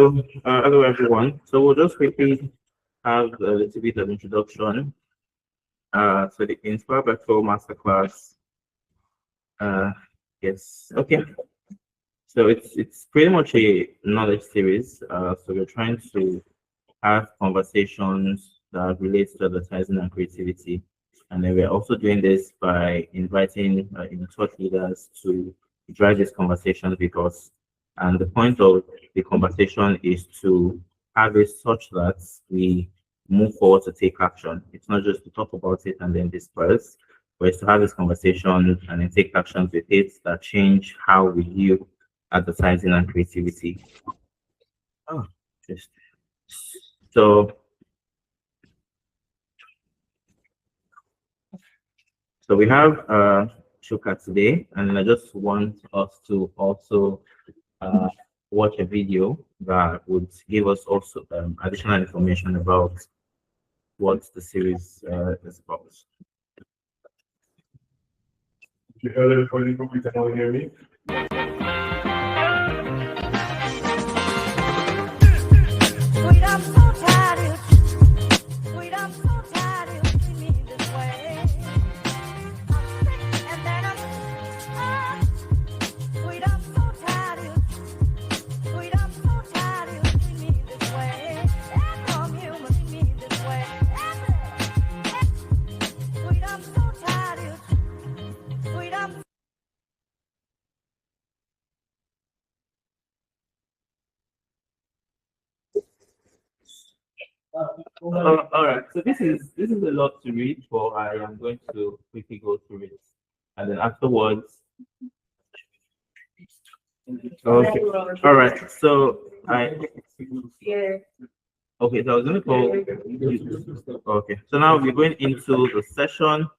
Hello everyone. So we'll just quickly have a little bit of introduction to the Inspire by Flow Masterclass. Yes, okay. So it's pretty much a knowledge series. So we're trying to have conversations that relate to advertising and creativity, and then we're also doing this by inviting thought leaders to drive these conversations with us. And the point of the conversation is to have it such that we move forward to take action. It's not just to talk about it and then disperse, but it's to have this conversation and then take actions with it that change how we view advertising and creativity. Oh, just so we have Chuka today, and I just want us to also watch a video that would give us also additional information about what the series is about. Hello, everybody. Can you hear me? Sweet, I'm so tired. Sweet, I'm so tired. You treat me this way. I'm sick and then I'm sweet, I'm so tired. Sweet, I'm so tired. You treat me this way. And from you, treat me this way. Sweet, I'm so tired. Sweet, I'm All right. So this is a lot to read, but I am going to quickly go through it, and then afterwards. Okay. All right. So yeah. Okay. So I was going to call. Okay. So now we're going into the session.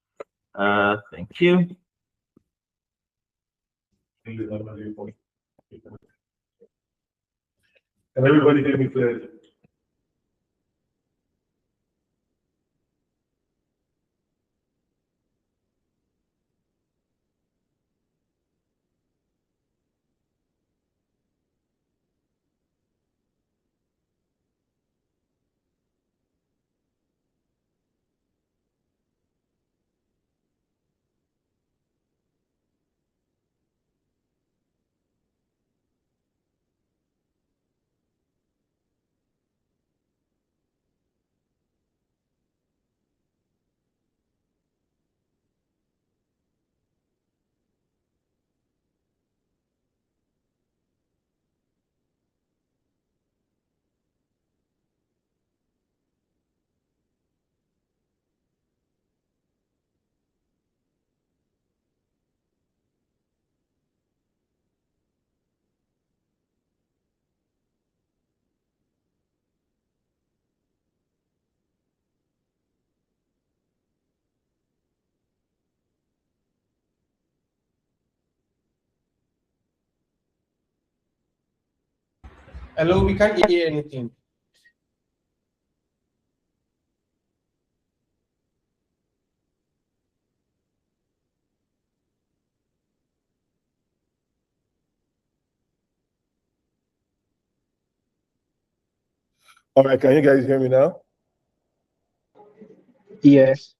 Thank you. Can everybody hear me clearly? Hello, we can't hear anything. All right, can you guys hear me now? Yes.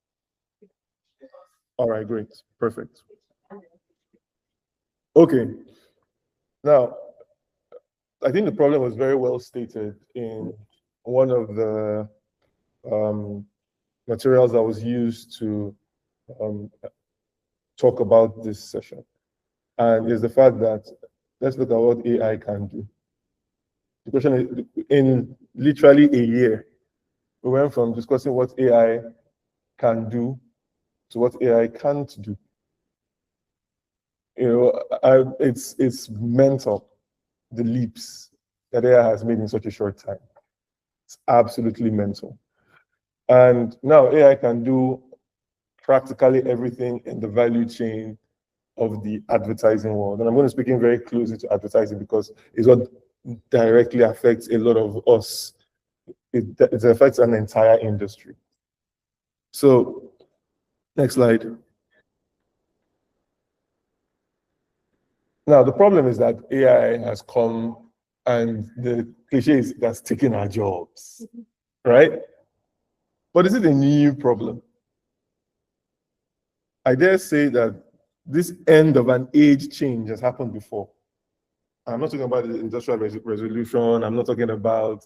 All right, great. Perfect. Okay. Now, I think the problem was very well stated in one of the materials that was used to talk about this session. And is the fact that let's look at what AI can do. The question is, in literally a year, we went from discussing what AI can do to what AI can't do. You know, it's mental, the leaps that AI has made in such a short time. It's absolutely mental. And now AI can do practically everything in the value chain of the advertising world. And I'm going to speak in very closely to advertising because it's what directly affects a lot of us. It affects an entire industry. So, next slide. Now, the problem is that AI has come and the cliche is that's taking our jobs, right? But is it a new problem? I dare say that this end of an age change has happened before. I'm not talking about the industrial revolution. I'm talking about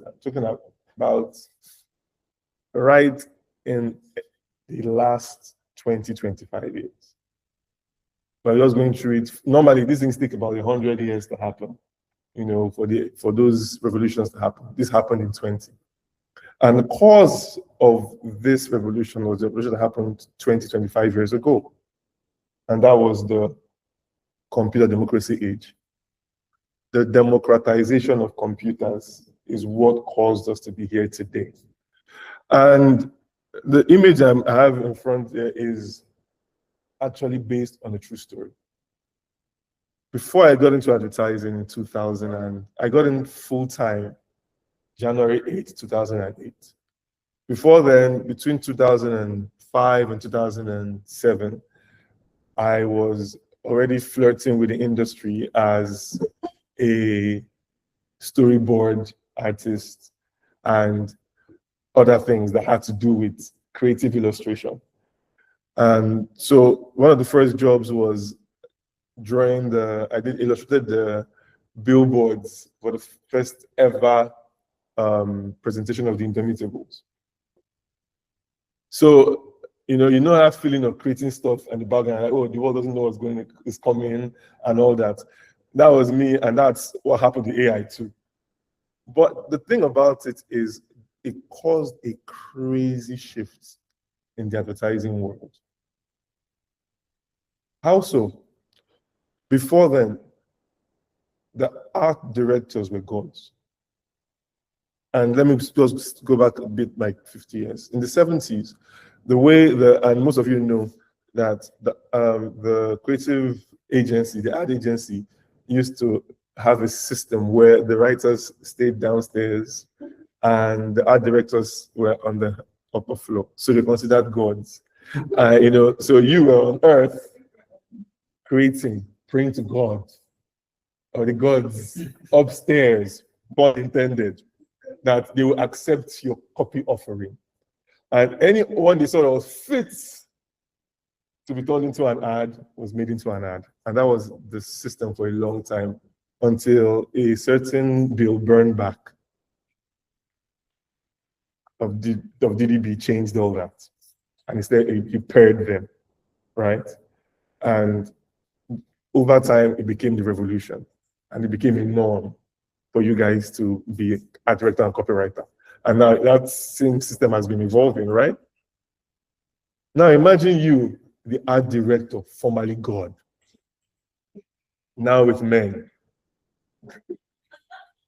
right in the last 20, 25 years. But just going through it, normally these things take about 100 years to happen, for those revolutions to happen. This happened in 20. And the cause of this revolution was the revolution that happened 20, 25 years ago. And that was the computer democracy age. The democratization of computers is what caused us to be here today. And the image I have in front here is actually based on a true story. Before I got into advertising in 2000, and I got in full-time January 8, 2008. Before then, between 2005 and 2007, I was already flirting with the industry as a storyboard artist and other things that had to do with creative illustration. And so one of the first jobs was I illustrated the billboards for the first ever presentation of the Indomitables. So, you know that feeling of creating stuff and the background, like, oh, the world doesn't know is coming and all that. That was me, and that's what happened to AI too. But the thing about it is it caused a crazy shift in the advertising world. How so? Before then, the art directors were gods. And let me just go back a bit, like 50 years. In the 70s, and most of you know that the creative agency, the ad agency, used to have a system where the writers stayed downstairs and the art directors were on the upper floor. So they considered gods. So you were on earth creating, praying to God, or the gods upstairs, God intended, that they will accept your copy offering. And anyone they sort of fits to be turned into an ad was made into an ad. And that was the system for a long time until a certain bill burned back of DDB changed all that. And instead he paired them, right? And over time, it became the revolution. And it became a norm for you guys to be art director and copywriter. And now that same system has been evolving, right? Now imagine you, the art director, formerly God, now with men,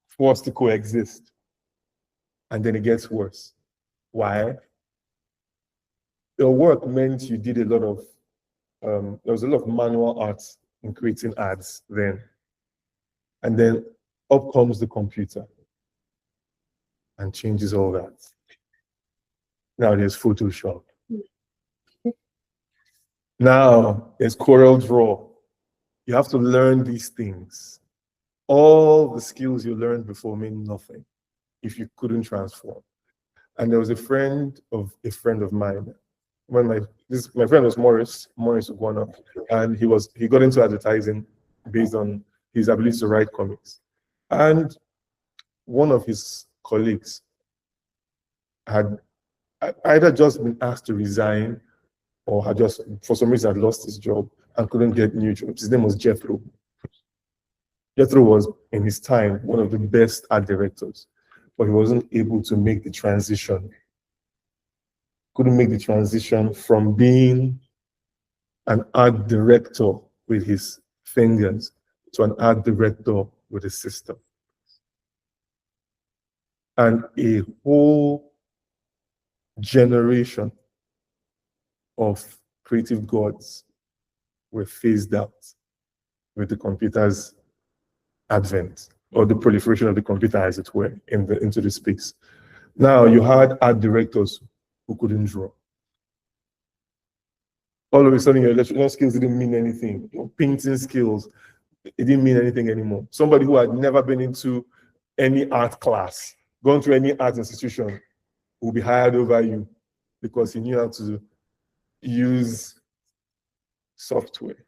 forced to coexist. And then it gets worse. Why? Your work meant you did a lot of, there was a lot of manual arts in creating ads then. And then up comes the computer and changes all that. Now there's Photoshop. Now there's Corel Draw. You have to learn these things. All the skills you learned before mean nothing if you couldn't transform. And there was a friend of mine. When my friend was Morris Iguana, and he got into advertising based on his ability to write comics. And one of his colleagues had either just been asked to resign or had just, for some reason, had lost his job and couldn't get new jobs. His name was Jethro. Jethro was, in his time, one of the best art directors, but he wasn't able to make the transition. Couldn't make the transition from being an art director with his fingers to an art director with a system. And a whole generation of creative gods were phased out with the computer's advent, or the proliferation of the computer, as it were, into the space. Now you had art directors who couldn't draw. All of a sudden, your electrical skills didn't mean anything. Your painting skills, it didn't mean anything anymore. Somebody who had never been into any art class, gone to any art institution, will be hired over you because he knew how to use software.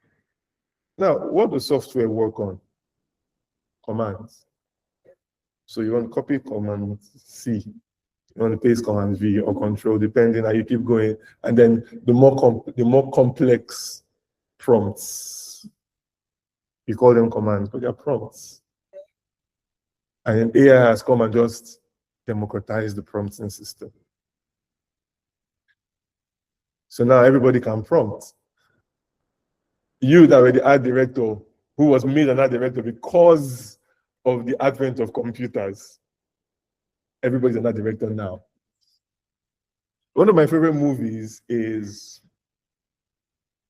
Now, what does software work on? Commands. So you want to copy command C, you want to paste command V or control, depending, and you keep going. And then the more complex prompts, you call them commands, but they're prompts. And then AI has come and just democratized the prompting system. So now everybody can prompt. You that were the art director, who was made an art director because of the advent of computers, everybody's an art director now. One of my favorite movies is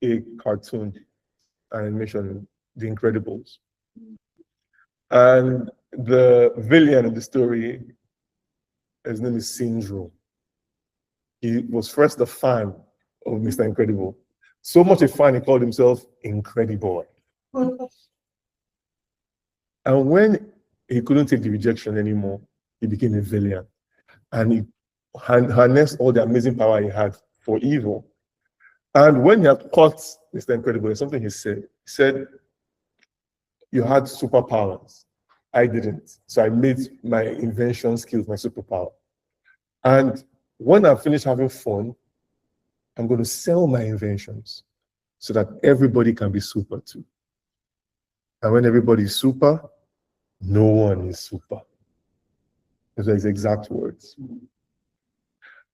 a cartoon animation, The Incredibles. And the villain in the story, his name is Syndrome. He was first a fan of Mr. Incredible. So much a fan, he called himself Incredible. And when he couldn't take the rejection anymore, he became a villain. And he harnessed all the amazing power he had for evil. And when he had caught Mr. Incredible, there's something he said. He said, "You had superpowers. I didn't. So I made my invention skills my superpower. And when I finish having fun, I'm going to sell my inventions so that everybody can be super too. And when everybody is super, no one is super." Those are his exact words.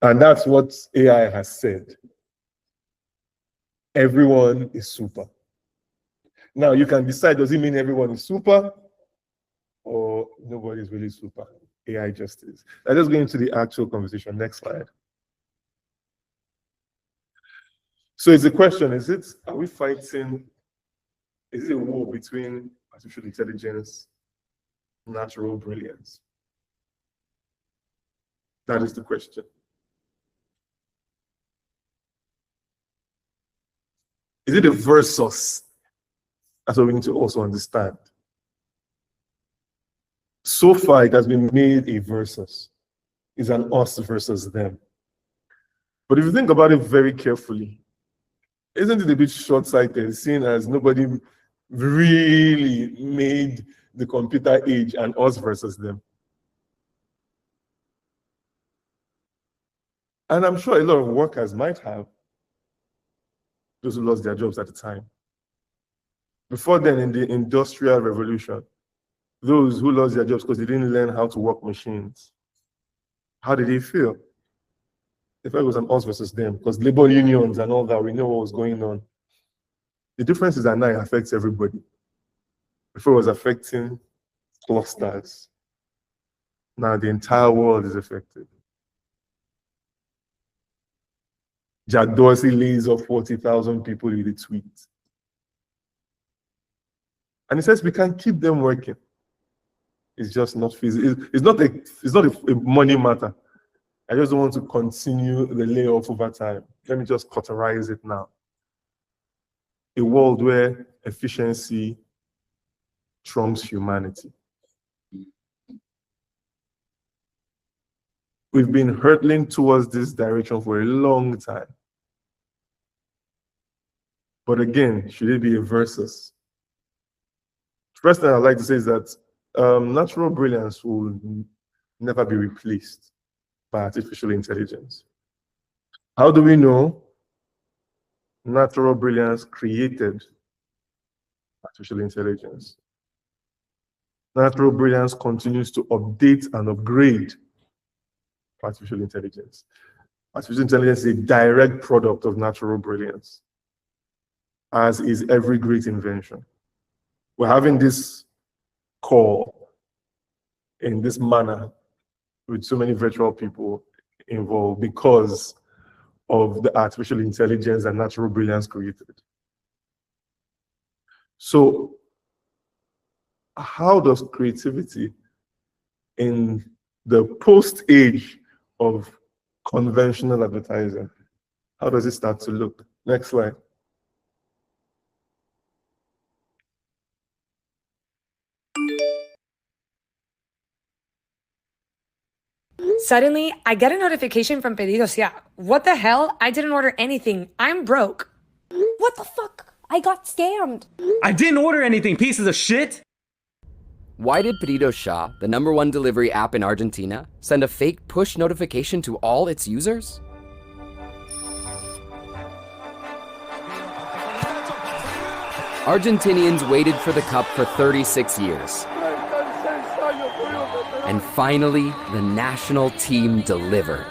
And that's what AI has said. Everyone is super. Now you can decide, does it mean everyone is super or nobody is really super? AI just is. Let us go into the actual conversation. Next slide. So it's a question, are we fighting, is it a war between artificial intelligence, natural brilliance? That is the question. Is it a versus? That's what we need to also understand. So far, it has been made a versus. It's an us versus them. But if you think about it very carefully, isn't it a bit short-sighted, seeing as nobody really made the computer age an us versus them? And I'm sure a lot of workers might have, those who lost their jobs at the time. Before then, in the Industrial Revolution, those who lost their jobs because they didn't learn how to work machines, how did they feel? They felt it was an us versus them, because labor unions and all that, we know what was going on. The difference is that now it affects everybody. Before it was affecting clusters. Now the entire world is affected. Jack Dorsey lays off 40,000 people with a tweet. And he says we can keep them working. It's just not feasible. It's not a money matter. I just don't want to continue the layoff over time. Let me just cauterize it now. A world where efficiency trumps humanity. We've been hurtling towards this direction for a long time. But again, should it be a versus? First thing I'd like to say is that natural brilliance will never be replaced by artificial intelligence. How do we know natural brilliance created artificial intelligence? Natural brilliance continues to update and upgrade artificial intelligence. Artificial intelligence is a direct product of natural brilliance, as is every great invention. We're having this call in this manner with so many virtual people involved because of the artificial intelligence and natural brilliance created. So how does creativity in the post-age of conventional advertising, how does it start to look? Next slide. Suddenly, I get a notification from Pedidos Ya. What the hell? I didn't order anything. I'm broke. What the fuck? I got scammed. I didn't order anything, pieces of shit! Why did Pedidos Ya, the #1 delivery app in Argentina, send a fake push notification to all its users? Argentinians waited for the cup for 36 years. And finally, the national team delivered.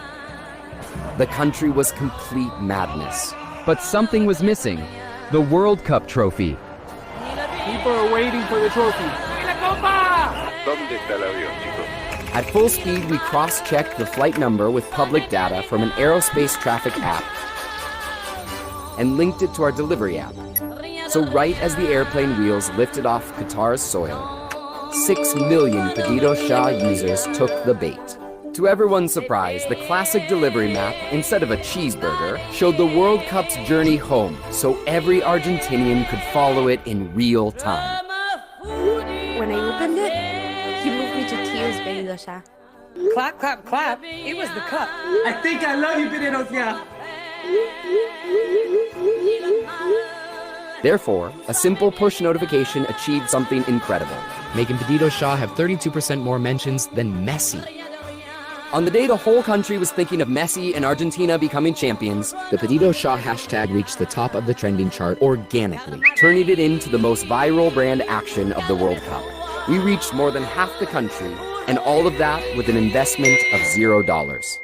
The country was complete madness. But something was missing. The World Cup trophy. People are waiting for the trophy. At full speed, we cross-checked the flight number with public data from an aerospace traffic app and linked it to our delivery app. So right as the airplane wheels lifted off Qatar's soil, 6 million Pedidos Ya users took the bait. To everyone's surprise, the classic delivery map, instead of a cheeseburger, showed the World Cup's journey home, so every Argentinian could follow it in real time. When I opened it, he moved me to tears, Pedidos Ya. Clap, clap, clap. It was the cup. I think I love you, Pedidos Ya. Therefore, a simple push notification achieved something incredible. Making Pedidos Ya have 32% more mentions than Messi. On the day the whole country was thinking of Messi and Argentina becoming champions, The Pedidos Ya hashtag reached the top of the trending chart organically, turning it into the most viral brand action of the World Cup. We reached more than half the country, and all of that with an investment of $0.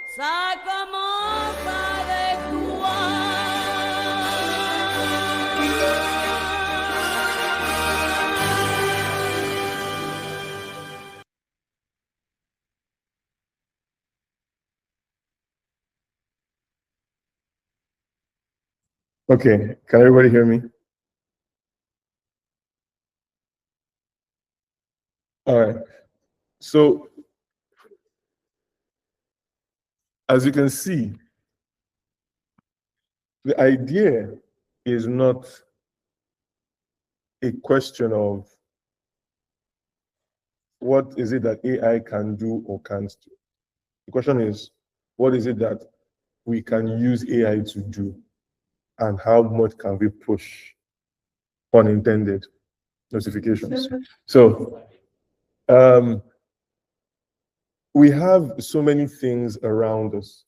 Okay, can everybody hear me? All right. So, as you can see, the idea is not a question of what is it that AI can do or can't do. The question is, what is it that we can use AI to do? And how much can we push unintended notifications? So we have so many things around us.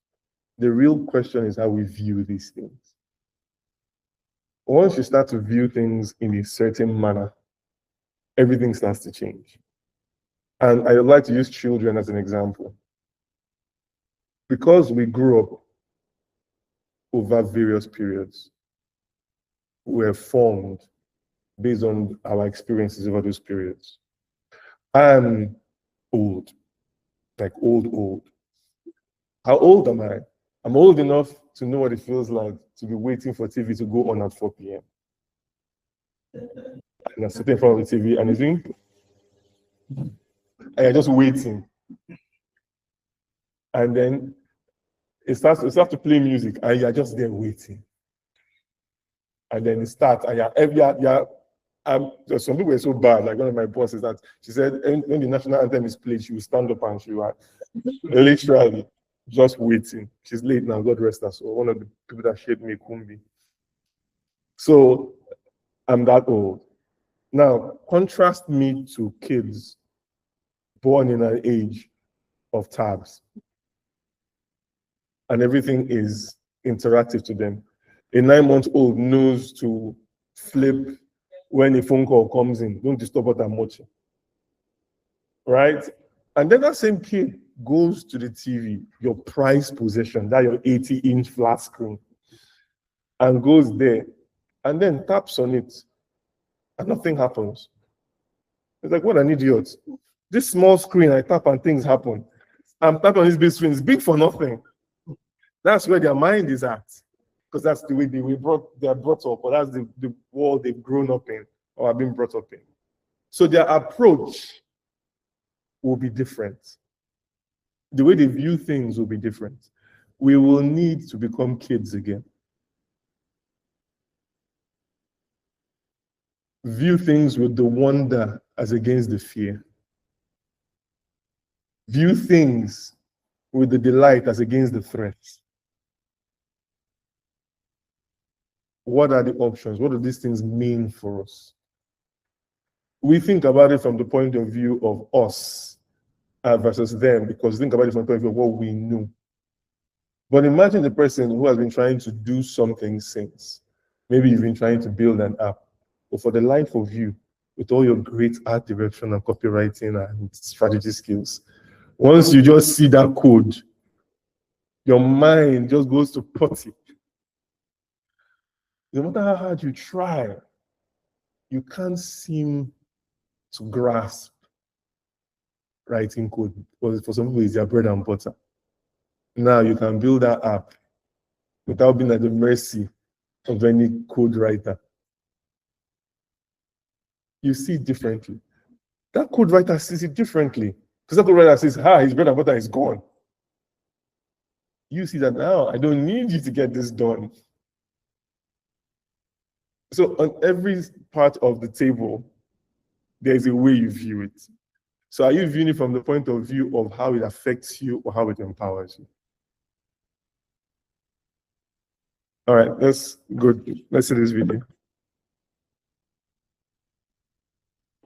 The real question is how we view these things. Once you start to view things in a certain manner, everything starts to change. And I would like to use children as an example. Because we grew up over various periods, were formed based on our experiences over those periods. I'm old, like old. How old am I? I'm old enough to know what it feels like to be waiting for TV to go on at 4 p.m. And I'm sitting in front of the TV and it's doing, and you're just waiting. And then it starts to play music and you're just there waiting. And then it starts and some people were so bad, like one of my bosses, that she said when the national anthem is played, she will stand up and she will literally just waiting. She's late now, God rest her soul. One of the people that shaped me, Kumbi. So I'm that old. Now, contrast me to kids born in an age of tabs. And everything is interactive to them. A 9-month-old knows to flip when a phone call comes in. Don't disturb what I'm watching. Right? And then that same kid goes to the TV, your prized possession, that your 80-inch flat screen, and goes there, and then taps on it, and nothing happens. It's like, what an idiot. This small screen, I tap and things happen. I'm tapping on this big screen, it's big for nothing. That's where their mind is at, because that's the way they are brought up, or that's the world they've grown up in, or have been brought up in. So their approach will be different. The way they view things will be different. We will need to become kids again. View things with the wonder as against the fear. View things with the delight as against the threat. What are the options? What do these things mean for us? We think about it from the point of view of us versus them, because think about it from the point of view of what we knew. But imagine the person who has been trying to do something since. Maybe you've been trying to build an app, but for the life of you, with all your great art direction and copywriting and strategy skills, once you just see that code, your mind just goes to potty. No matter how hard you try, you can't seem to grasp writing code. Because for some people, it's their bread and butter. Now you can build that app without being at the mercy of any code writer. You see it differently. That code writer sees it differently. Because that code writer says, his bread and butter is gone. You see that now, I don't need you to get this done. So on every part of the table, there's a way you view it. So are you viewing it from the point of view of how it affects you or how it empowers you? All right, let's see this video.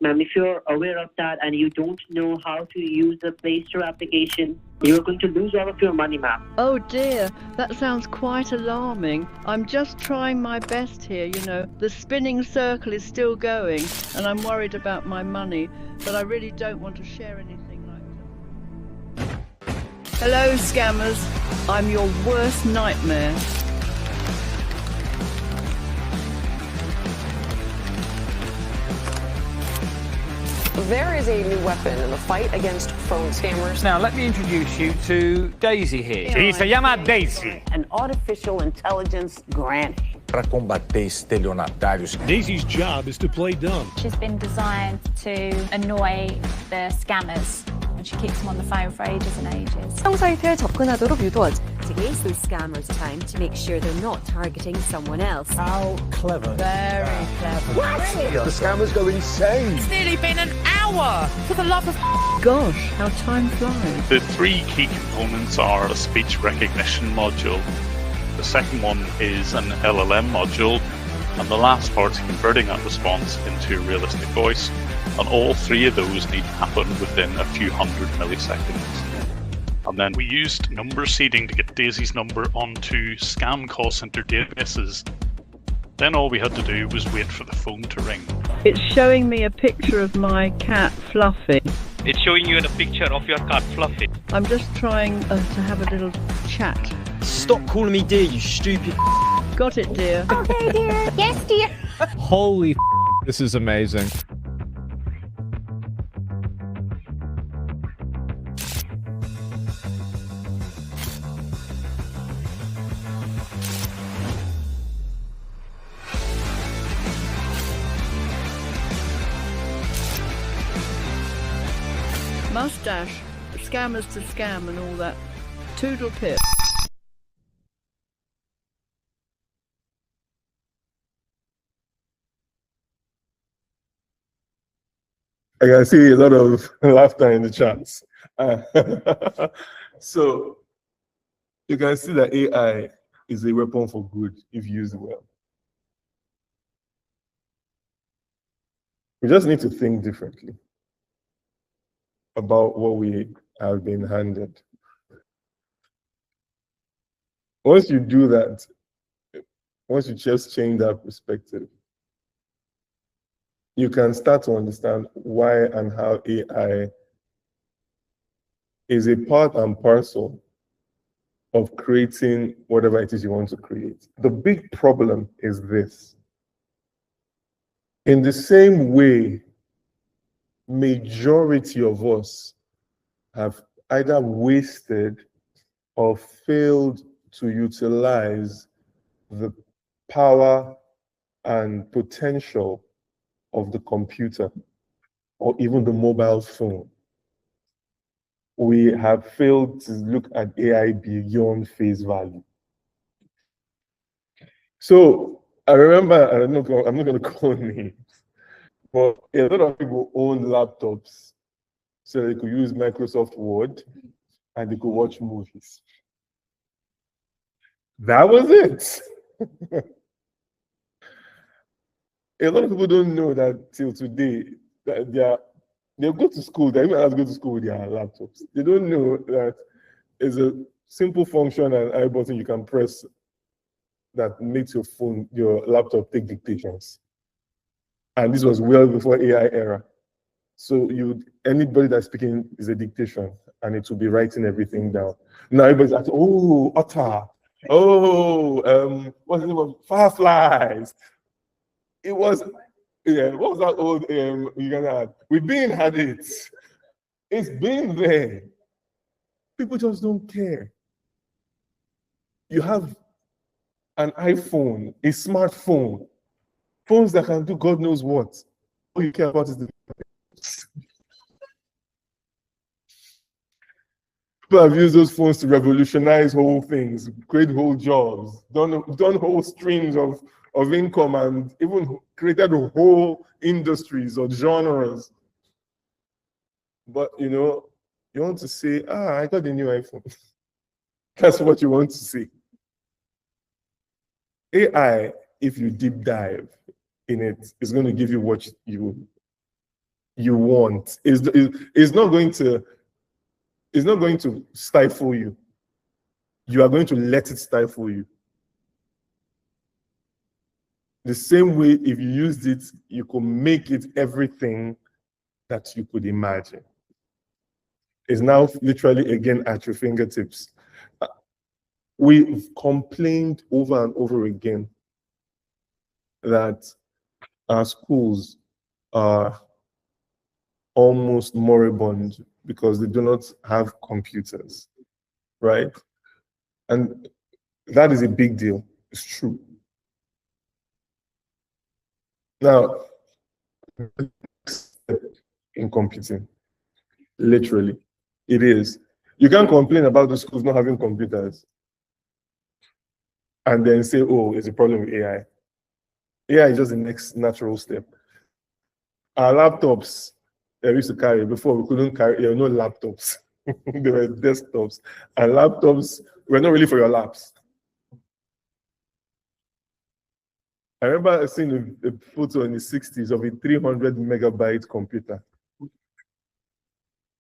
Ma'am, if you're aware of that and you don't know how to use the Play Store application, you're going to lose all of your money, ma'am. Oh dear, that sounds quite alarming. I'm just trying my best here, you know. The spinning circle is still going and I'm worried about my money, but I really don't want to share anything like that. Hello, scammers. I'm your worst nightmare. There is a new weapon in the fight against phone scammers. Now, let me introduce you to Daisy here. Sí, se llama Daisy. An artificial intelligence granny. Para combater estelionatários. Daisy's job is to play dumb. She's been designed to annoy the scammers. And she keeps them on the phone for ages and ages. 성 사이트에 접근하도록 유도하지. To waste those scammers' time to make sure they're not targeting someone else. How clever. Very clever. What? The scammers go insane. It's nearly been an hour. For the love of Gosh, how time flies. The three key components are a speech recognition module. The second one is an LLM module. And the last part is converting that response into a realistic voice. And all three of those need to happen within a few hundred milliseconds. And then we used number seeding to get Daisy's number onto scam call center databases. Then all we had to do was wait for the phone to ring. It's showing me a picture of my cat, Fluffy. It's showing you a picture of your cat, Fluffy. I'm just trying to have a little chat. Stop calling me dear, you stupid. Got it, dear. Okay, dear. Yes, dear. Holy this is amazing. Mustache, scammers to scam and all that. Toodle pip. I can see a lot of laughter in the chats. So you can see that AI is a weapon for good if used well. We just need to think differently about what we have been handed. Once you do that, once you just change that perspective, you can start to understand why and how AI is a part and parcel of creating whatever it is you want to create. The big problem is this. In the same way, majority of us have either wasted or failed to utilize the power and potential of the computer or even the mobile phone. We have failed to look at AI beyond face value. So I remember, I'm not going to call names, but a lot of people owned laptops so they could use Microsoft Word and they could watch movies. That was it. A lot of people don't know that till today that they go to school, they even have to go to school with their laptops. They don't know that it's a simple function and I button you can press that makes your laptop take dictations. And this was well before AI era. So anybody that's speaking is a dictation and it will be writing everything down. Now everybody's like, oh, otter. Oh, what's the name of fireflies? It was, what was that old Uganda ad? We've had it. It's been there. People just don't care. You have an iPhone, a smartphone, phones that can do God knows what. All you care about is the people have used those phones to revolutionize whole things, create whole jobs, done whole streams of income, and even created whole industries or genres. But you want to say, I got a new iPhone. That's what you want to see. AI, if you deep dive in it, is going to give you what you want. It's not going to stifle you. You are going to let it stifle you. The same way, if you used it, you could make it everything that you could imagine. It's now literally again at your fingertips. We've complained over and over again that our schools are almost moribund because they do not have computers, right? And that is a big deal. It's true. Now, in computing, literally, it is. You can't complain about the schools not having computers and then say, oh, it's a problem with AI. AI is just the next natural step. Our laptops that we used to carry before, we couldn't carry, there were no laptops. They were desktops. And laptops were not really for your laps. I remember seeing a photo in the 60s of a 300 megabyte computer.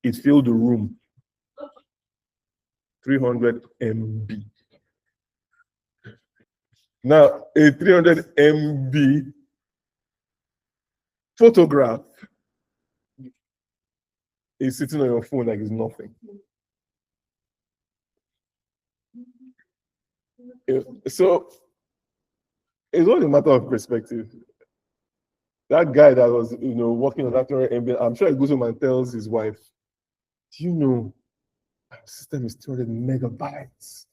It filled the room. 300 MB. Now, a 300 MB photograph is sitting on your phone like it's nothing. So, it's all a matter of perspective. That guy that was, working on that 300 MB, I'm sure he goes home and tells his wife, do you know, our system is 200 megabytes.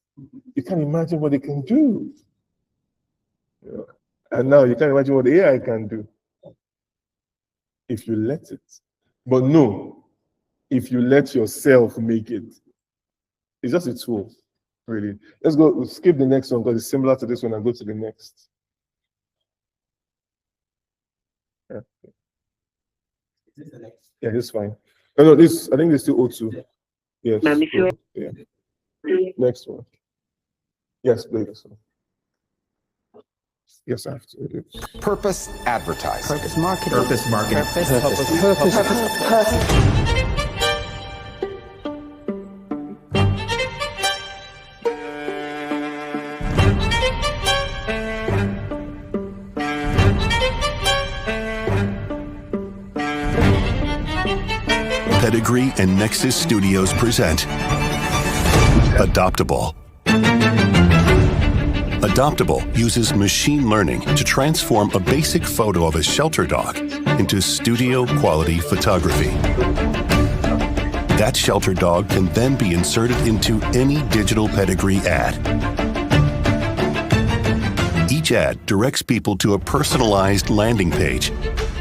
You can't imagine what it can do. And now you can't imagine what the AI can do if you let it. But no, if you let yourself make it, it's just a tool, really. Let's go, skip the next one because it's similar to this one and go to the next. Yeah, yeah, this is fine. No, this, I think this is still O2. Yes. Yeah. Next one. Yes, please. Yes, I have to. Purpose advertising. Purpose marketing. Purpose marketing. Pedigree and Nexus Studios present Adoptable. Adoptable uses machine learning to transform a basic photo of a shelter dog into studio-quality photography. That shelter dog can then be inserted into any digital pedigree ad. Each ad directs people to a personalized landing page.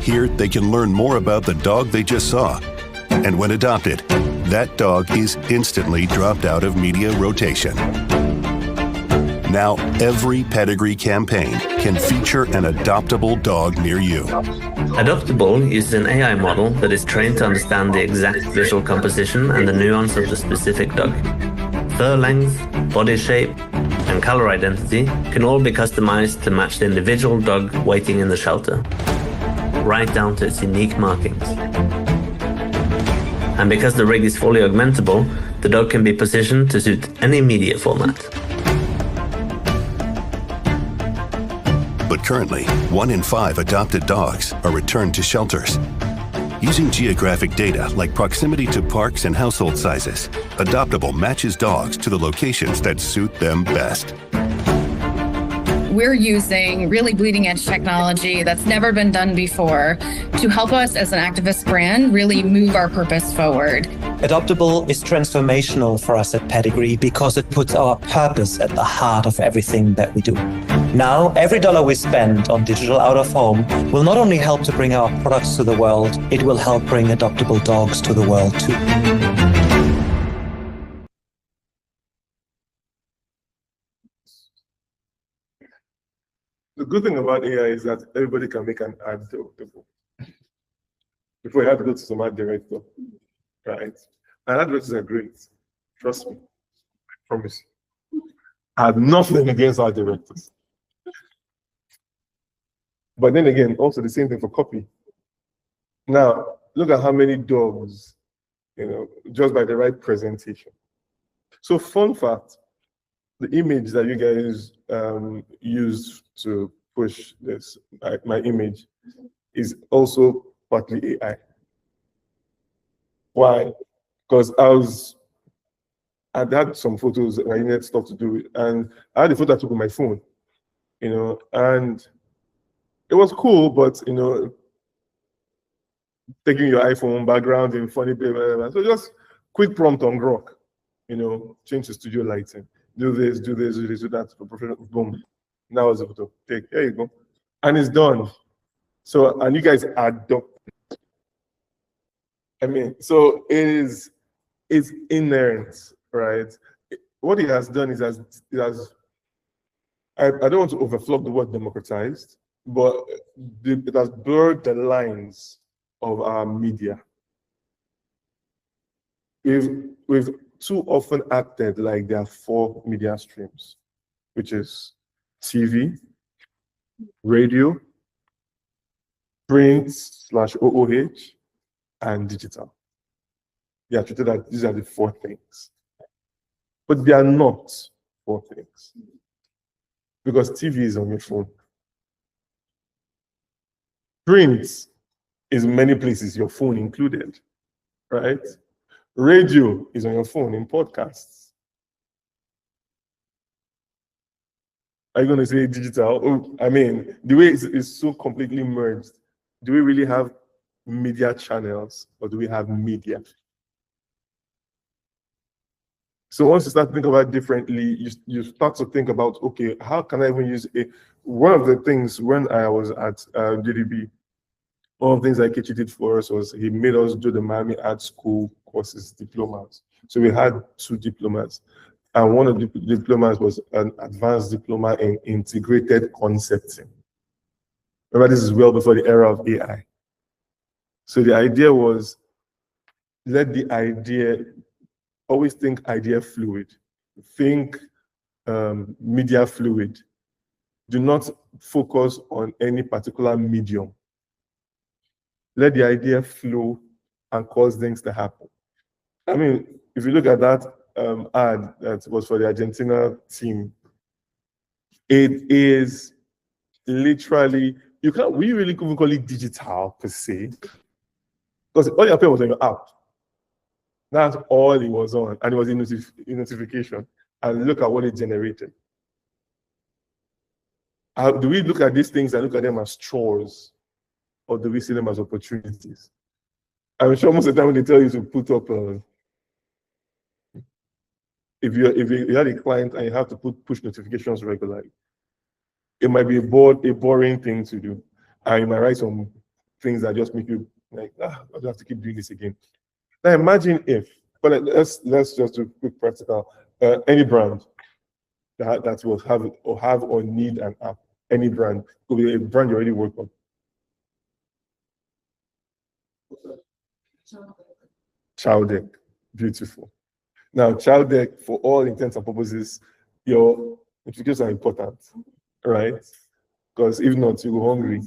Here, they can learn more about the dog they just saw. And when adopted, that dog is instantly dropped out of media rotation. Now every pedigree campaign can feature an adoptable dog near you. Adoptable uses an AI model that is trained to understand the exact visual composition and the nuance of the specific dog. Fur length, body shape, and color identity can all be customized to match the individual dog waiting in the shelter, right down to its unique markings. And because the rig is fully augmentable, the dog can be positioned to suit any media format. But currently, 1 in 5 adopted dogs are returned to shelters. Using geographic data like proximity to parks and household sizes, Adoptable matches dogs to the locations that suit them best. We're using really bleeding edge technology that's never been done before to help us as an activist brand really move our purpose forward. Adoptable is transformational for us at Pedigree because it puts our purpose at the heart of everything that we do. Now, every dollar we spend on digital out of home will not only help to bring our products to the world, it will help bring adoptable dogs to the world too. The good thing about AI is that everybody can make an ad to Adoptable. Before you have to go to some ad director, right? And ad directors are great. Trust me. I promise you. I have nothing against ad directors. But then again, also the same thing for copy. Now, look at how many dogs, just by the right presentation. So fun fact, the image that you guys used to push this, my image, is also partly AI. Why? Because I had some photos that I needed stuff to do, and I had a photo I took with my phone, and it was cool, but taking your iPhone background in funny paper, so just quick prompt on Grok, change the studio lighting, do this, do this, do this, do that, boom. Now it's a photo. Take, there you go, and it's done. So, and you guys adopt. I mean, so it's inherent, right? What it has done is it has. I don't want to overflow the word democratized, but it has blurred the lines of our media. We've too often acted like there are 4 media streams, which is TV, radio, print / OOH, and digital. Yeah, treated that these are the 4 things. But they are not 4 things. Because TV is on your phone. Print is many places, your phone included, right? Radio is on your phone in podcasts. Are you going to say digital? Oh, I mean, the way it's so completely merged. Do we really have media channels or do we have media? So once you start to think about it differently, you start to think about, okay, how can I even use it? One of the things when I was at GDB, one of the things Ikechi did for us was he made us do the Miami Art School courses, diplomas. So we had 2 diplomas. And one of the diplomas was an advanced diploma in integrated concepting. Remember, this is well before the era of AI. So the idea was, let the idea, always think idea fluid. Think media fluid. Do not focus on any particular medium. Let the idea flow and cause things to happen. I mean, if you look at that ad that was for the Argentina team, it is literally, we really couldn't call it digital per se, because all your pay was on your app. That's all it was on, and it was in notification. And look at what it generated. Do we look at these things and look at them as chores, or do we see them as opportunities? I'm sure most of the time when they tell you to put up, if you had a client and you have to push notifications regularly, it might be a boring thing to do, and you might write some things that just make you like, I don't have to keep doing this again. Now imagine if, but let's just do quick practical. Any brand, that will have or need an app. Any brand, could be a brand you already work on. Child deck, beautiful. Now, child deck, for all intents and purposes, your notifications are important, right? Because if not, you go hungry.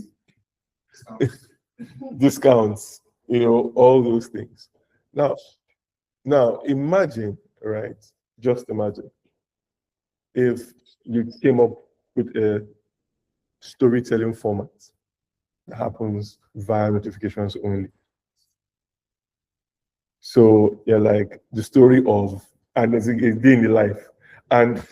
Discounts, all those things. Now imagine, right? Just imagine if you came up with a storytelling format that happens via notifications only. So you're like the story of, and it's a day in the life, and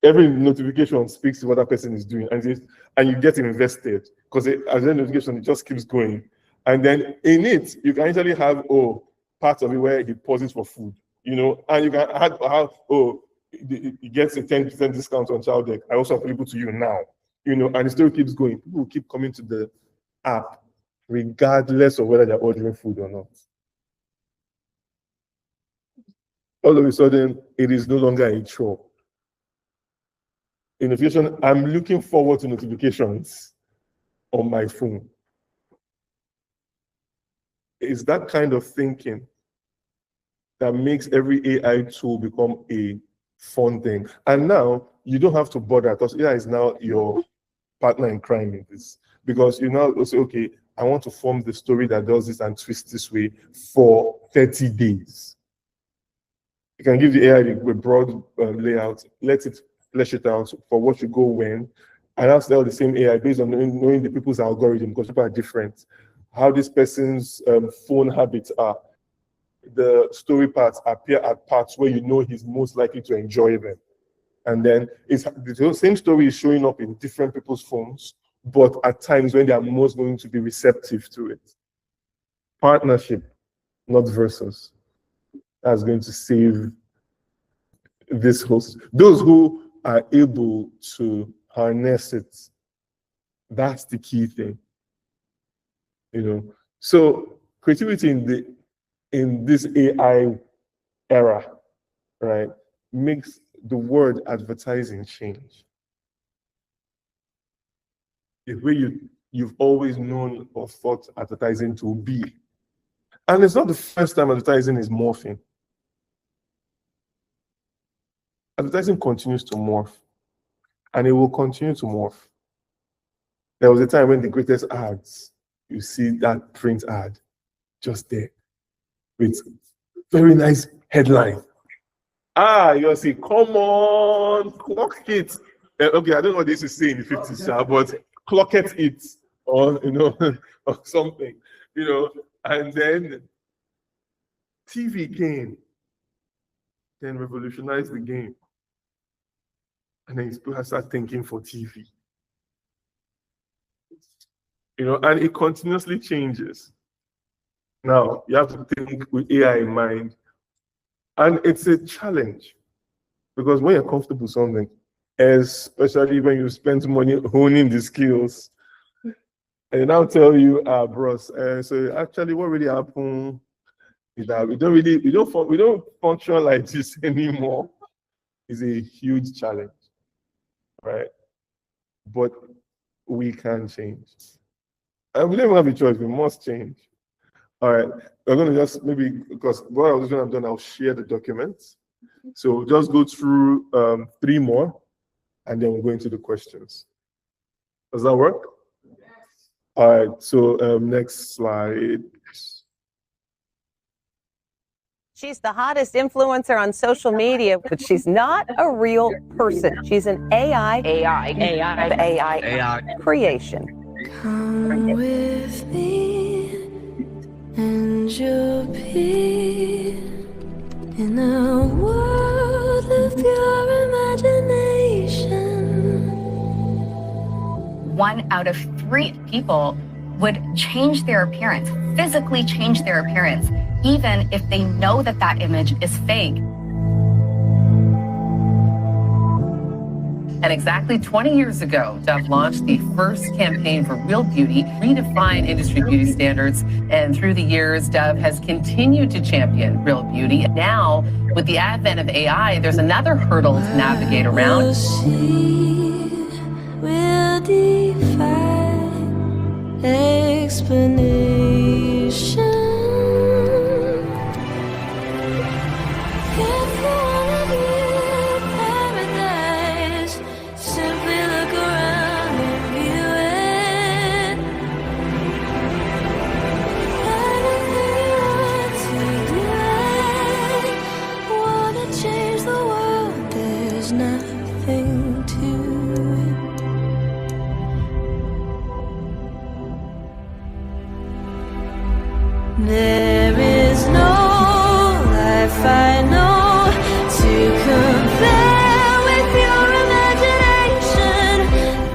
every notification speaks to what that person is doing, and you get invested because as the notification, it just keeps going. And then in it, you can actually have part of it where he pauses for food, and you can add how he gets a 10% discount on child deck. I also available to you now, and the story keeps going. People will keep coming to the app regardless of whether they're ordering food or not. All of a sudden, it is no longer a chore. In the future, I'm looking forward to notifications on my phone. It's that kind of thinking that makes every AI tool become a fun thing. And now you don't have to bother because AI is now your partner in crime in this. Because you now say, okay, I want to form the story that does this and twist this way for 30 days. You can give the AI a broad layout, let it flesh it out for what should go when, and that's still the same AI based on knowing the people's algorithm, because people are different. How this person's phone habits are. The story parts appear at parts where he's most likely to enjoy them. And then the same story is showing up in different people's phones, but at times when they are most going to be receptive to it. Partnership, not versus. That's going to save this host. Those who are able to harness it, that's the key thing. So creativity in this AI era, right, makes the word advertising change. The way you've always known or thought advertising to be. And it's not the first time advertising is morphing. Advertising continues to morph, and it will continue to morph. There was a time when the greatest ads, you see that print ad just there with very nice headline. You'll see, come on, clock it. Okay, I don't know what this is saying in the 50s, but clock it, or or something, and then TV came, then revolutionized the game. And then people start thinking for TV. And it continuously changes. Now, you have to think with AI in mind. And it's a challenge. Because when you're comfortable with something, especially when you spend money honing the skills, and they now tell you, bros, so actually what really happened is that we don't function like this anymore. It's a huge challenge. Right? But we can change. And we don't have a choice, we must change. All right, we're going to just because what I was going to have done, I'll share the documents. So just go through 3 more, and then we'll go into the questions. Does that work? All right, so next slide. She's the hottest influencer on social media, but she's not a real person. She's an AI creation. Come with me, and you'll be in a world of pure imagination. 1 out of 3 people would change their appearance, physically change their appearance, even if they know that image is fake. And exactly 20 years ago, Dove launched the first campaign for real beauty, redefined industry beauty standards. And through the years, Dove has continued to champion real beauty. Now, with the advent of AI, there's another hurdle to navigate around. Will defy explanation. If you wanna be paradise, simply look around and view it. Anything you want to do it. Wanna change the world, there's nothing to it. There is no life I know to compare with your imagination.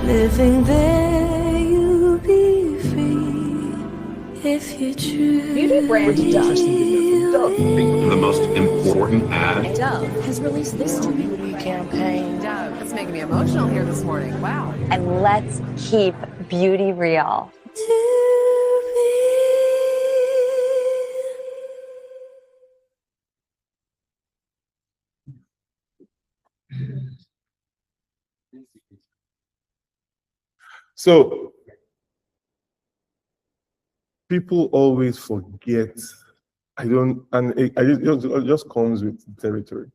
Living there, you'll be free if you truly Beauty brand Dove. The most important ad. Dove has released this beauty campaign. Dove, it's making me emotional here this morning. Wow. And let's keep beauty real. So people always forget. It just comes with territory.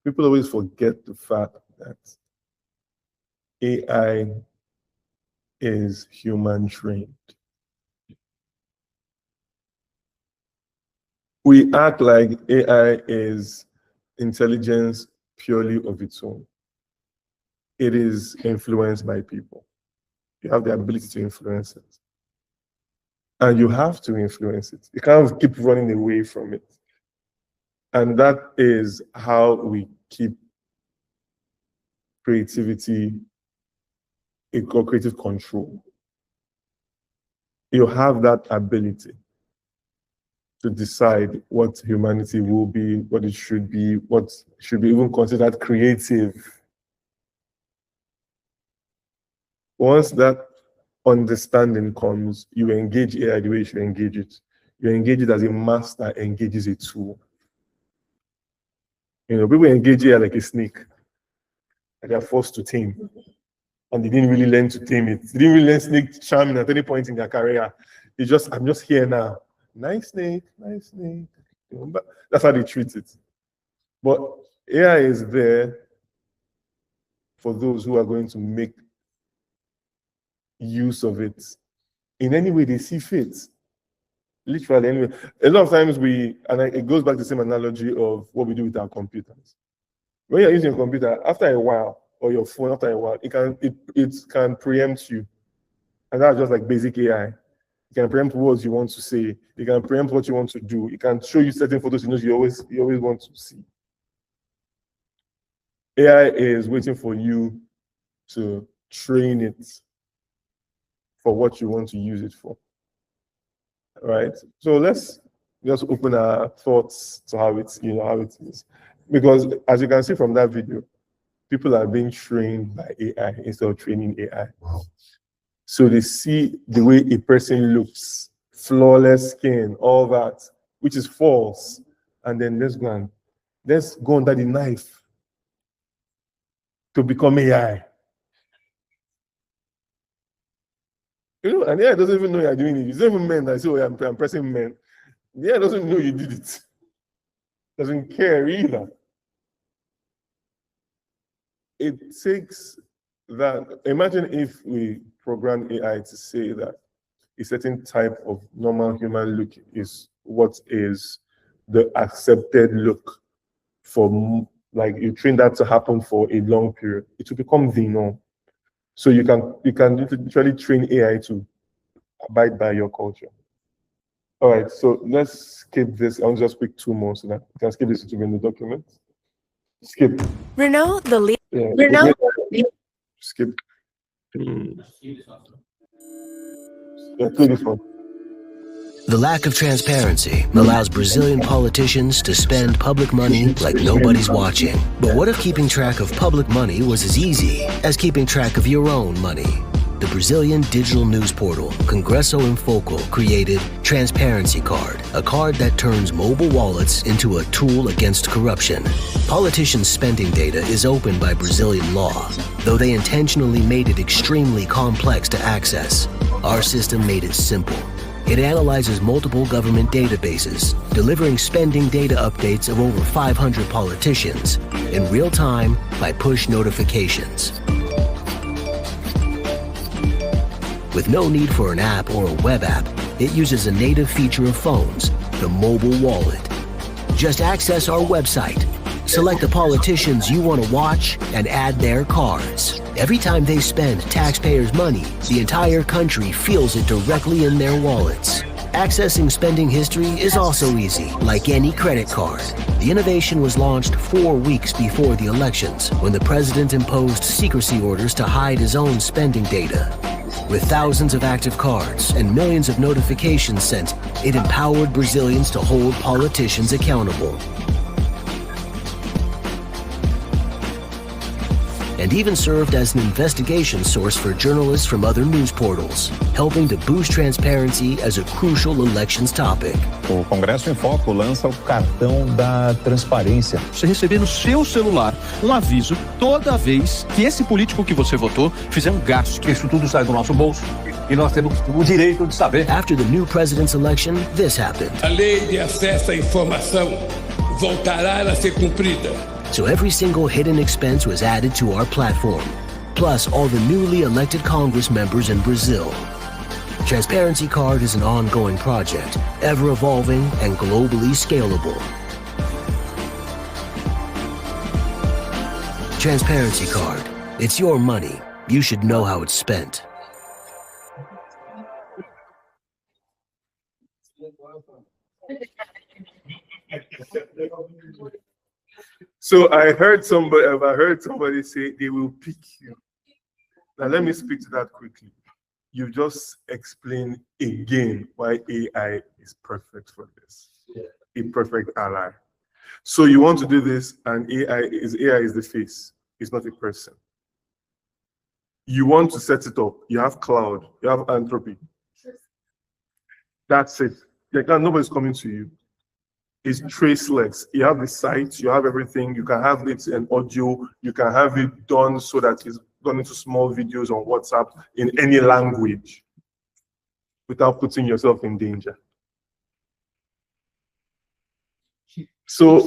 People always forget the fact that AI is human trained. We act like AI is intelligence purely of its own. It is influenced by people. You have the ability to influence it. And you have to influence it. You can't keep running away from it. And that is how we keep creativity, creative control. You have that ability to decide what humanity will be, what it should be, what should be even considered creative. Once that understanding comes, you engage AI the way you should engage it. You engage it as a master engages a tool. You know, people engage AI like a snake, and they're forced to tame. And they didn't really learn to tame it. They didn't really learn snake charming at any point in their career. It's just, I'm just here now. Nice snake, nice snake. You know, but that's how they treat it. But AI is there for those who are going to make use of it in any way they see fit. Literally, anyway. A lot of times it goes back to the same analogy of what we do with our computers. When you're using a computer, after a while, or your phone, after a while, it can preempt you. And that's just like basic AI. It can preempt what you want to say. It can preempt what you want to do. It can show you certain photos you always want to see. AI is waiting for you to train it for what you want to use it for. All right. So let's just open our thoughts to how it is. Because as you can see from that video, people are being trained by AI instead of training AI. So they see the way a person looks, flawless skin, all that, which is false. And then let's go under the knife to become AI. You know, and AI doesn't even know you're doing it. It's not even men that say, oh, I'm pressing men. The AI doesn't know you did it. Doesn't care either. It takes that. Imagine if we program AI to say that a certain type of normal human look is what is the accepted look for, like you train that to happen for a long period. It will become the norm. So you can literally train AI to abide by your culture. All right, so let's skip this. I'll just pick two more so that we can skip this to in the document. Skip. Renault, the lead. Yeah, Renault. Skip. Yeah, play this one. The lack of transparency allows Brazilian politicians to spend public money like nobody's watching. But what if keeping track of public money was as easy as keeping track of your own money? The Brazilian digital news portal Congresso em Foco created Transparency Card, a card that turns mobile wallets into a tool against corruption. Politicians' spending data is open by Brazilian law, though they intentionally made it extremely complex to access. Our system made it simple. It analyzes multiple government databases, delivering spending data updates of over 500 politicians in real time by push notifications. With no need for an app or a web app, it uses a native feature of phones, the mobile wallet. Just access our website, select the politicians you want to watch, and add their cards. Every time they spend taxpayers' money, the entire country feels it directly in their wallets. Accessing spending history is also easy, like any credit card. The innovation was launched 4 weeks before the elections, when the president imposed secrecy orders to hide his own spending data. With thousands of active cards and millions of notifications sent, it empowered Brazilians to hold politicians accountable. And even served as an investigation source for journalists from other news portals, helping to boost transparency as a crucial elections topic. O Congresso em Foco lança o cartão da transparência. Você receber no seu celular aviso toda vez que esse político que você votou fizer gasto. Isso tudo sai do nosso bolso e nós temos o direito de saber. After the new president's election, this happened. A lei de acesso à informação voltará a ser cumprida. So every single hidden expense was added to our platform, plus all the newly elected Congress members in Brazil. Transparency Card is an ongoing project, ever evolving and globally scalable. Transparency Card. It's your money. You should know how it's spent. So I heard somebody say they will pick you. Now let me speak to that quickly. You just explained again why AI is perfect for this. A perfect ally. So you want to do this, and AI is the face. It's not a person. You want to set it up. You have cloud. You have Entropy. That's it. Nobody's coming to you. It's traceless. You have the site, you have everything. You can have it in audio. You can have it done so that it's done into small videos on WhatsApp in any language without putting yourself in danger. So,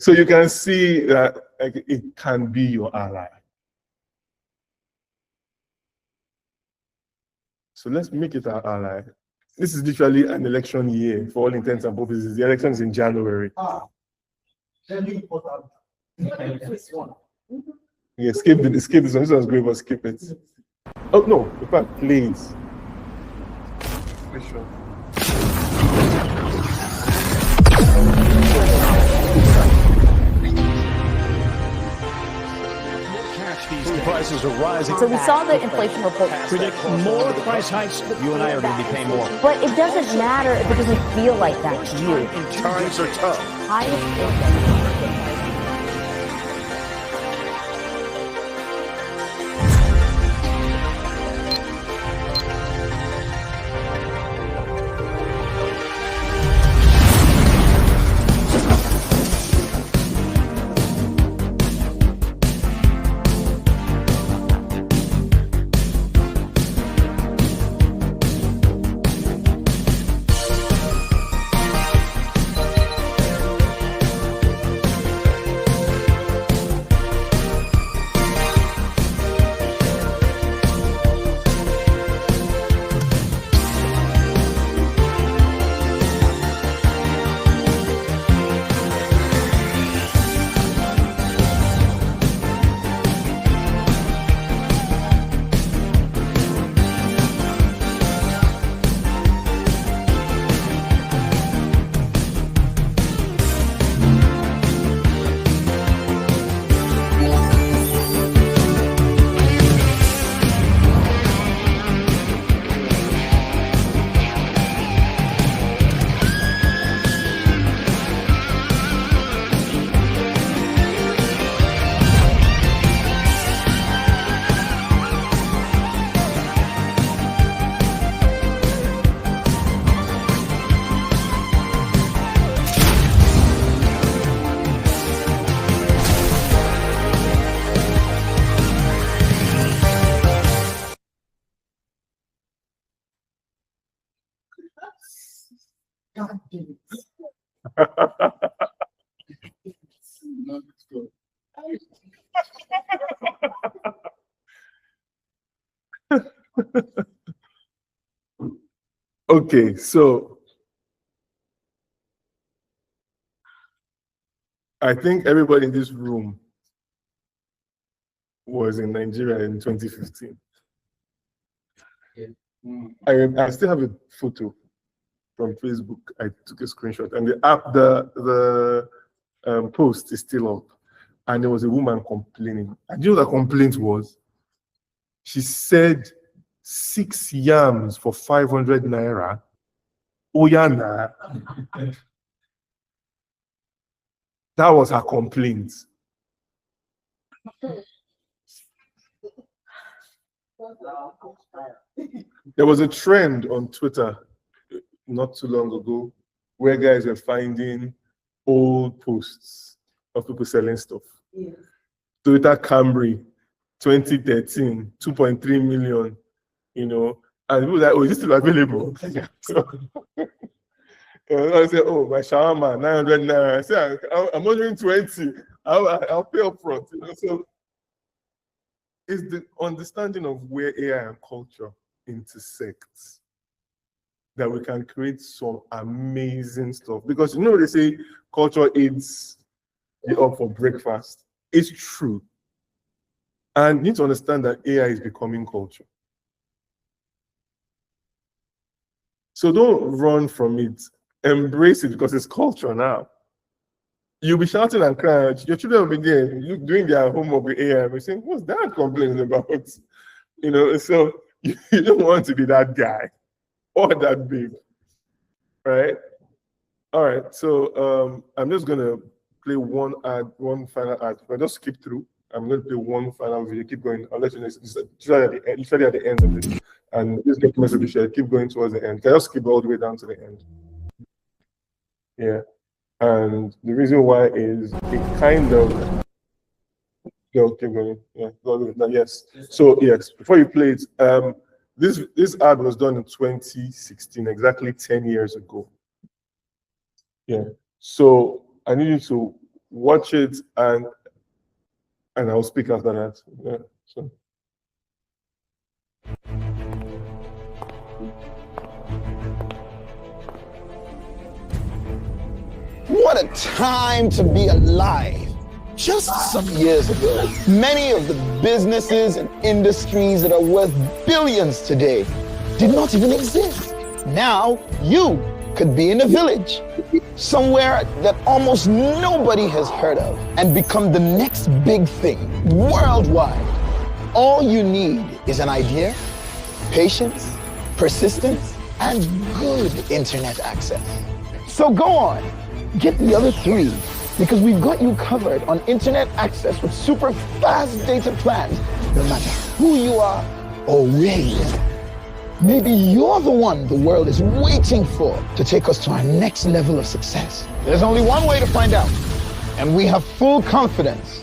so you can see that it can be your ally. So let's make it our ally. This is literally an election year for all intents and purposes. The election is in January. Yeah, skip this one. This one's great, but skip it. Oh no, in fact, please. Prices are rising. So we saw the inflation report. Predict more price hikes. You and I are going to be paying more. But it doesn't matter if it doesn't feel like that to you. Times are tough. Highest income. Okay, so I think everybody in this room was in Nigeria in 2015. I still have a photo from Facebook. I took a screenshot, and the post is still up. And there was a woman complaining. And you know what the complaint was? She said 6 yams for 500 naira. Oh yeah, nah. That was her complaint. There was a trend on Twitter not too long ago where guys were finding old posts of people selling stuff. Yeah. Toyota Camry, 2013, 2.3 million, you know, and people were like, oh, is this still available? So, I said, oh, my shawarma, 900 naira. I said, I'm ordering 20. I'll pay up front. You know? So it's the understanding of where AI and culture intersect that we can create some amazing stuff. Because you know they say culture eats you up for breakfast. It's true. And you need to understand that AI is becoming culture. So don't run from it. Embrace it because it's culture now. You'll be shouting and crying. Your children will be there doing their homework with AI. We're saying, what's that complaining about? You know, so you don't want to be that guy or that babe, right? All right, so I'm just gonna play one final ad. If I just skip through, I'm gonna play one final video. Keep going. I'll let you know. It's literally at the end of it. And this document will be shared. Keep going towards the end. Can I just skip all the way down to the end? Yeah. And the reason why is it kind of keep going. Yeah, yes. So yes, before you play it, this ad was done in 2016, exactly 10 years ago. Yeah. So I need you to watch it and I'll speak after that. Yeah. So. What a time to be alive. Just some years ago, many of the businesses and industries that are worth billions today did not even exist. Now, you could be in a village, somewhere that almost nobody has heard of, and become the next big thing worldwide. All you need is an idea, patience, persistence, and good internet access. So go on. Get the other three, because we've got you covered on internet access with super fast data plans, no matter who you are or where you are. Maybe you're the one the world is waiting for to take us to our next level of success. There's only one way to find out, and we have full confidence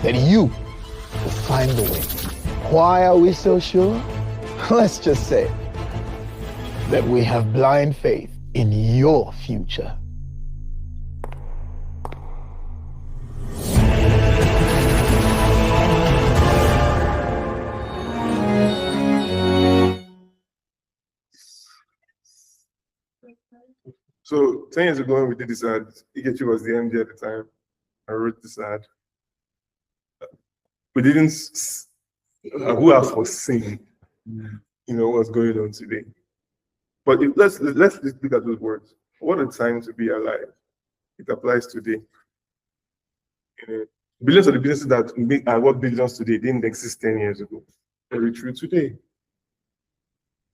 that you will find the way. Why are we so sure? Let's just say that we have blind faith in your future. So 10 years ago when we did this ad, Ikechi was the MD at the time. I wrote this ad. We didn't who have foreseen, what's going on today. But let's look at those words. What a time to be alive. It applies today. Billions of the businesses that are worth billions today didn't exist 10 years ago. Very true today.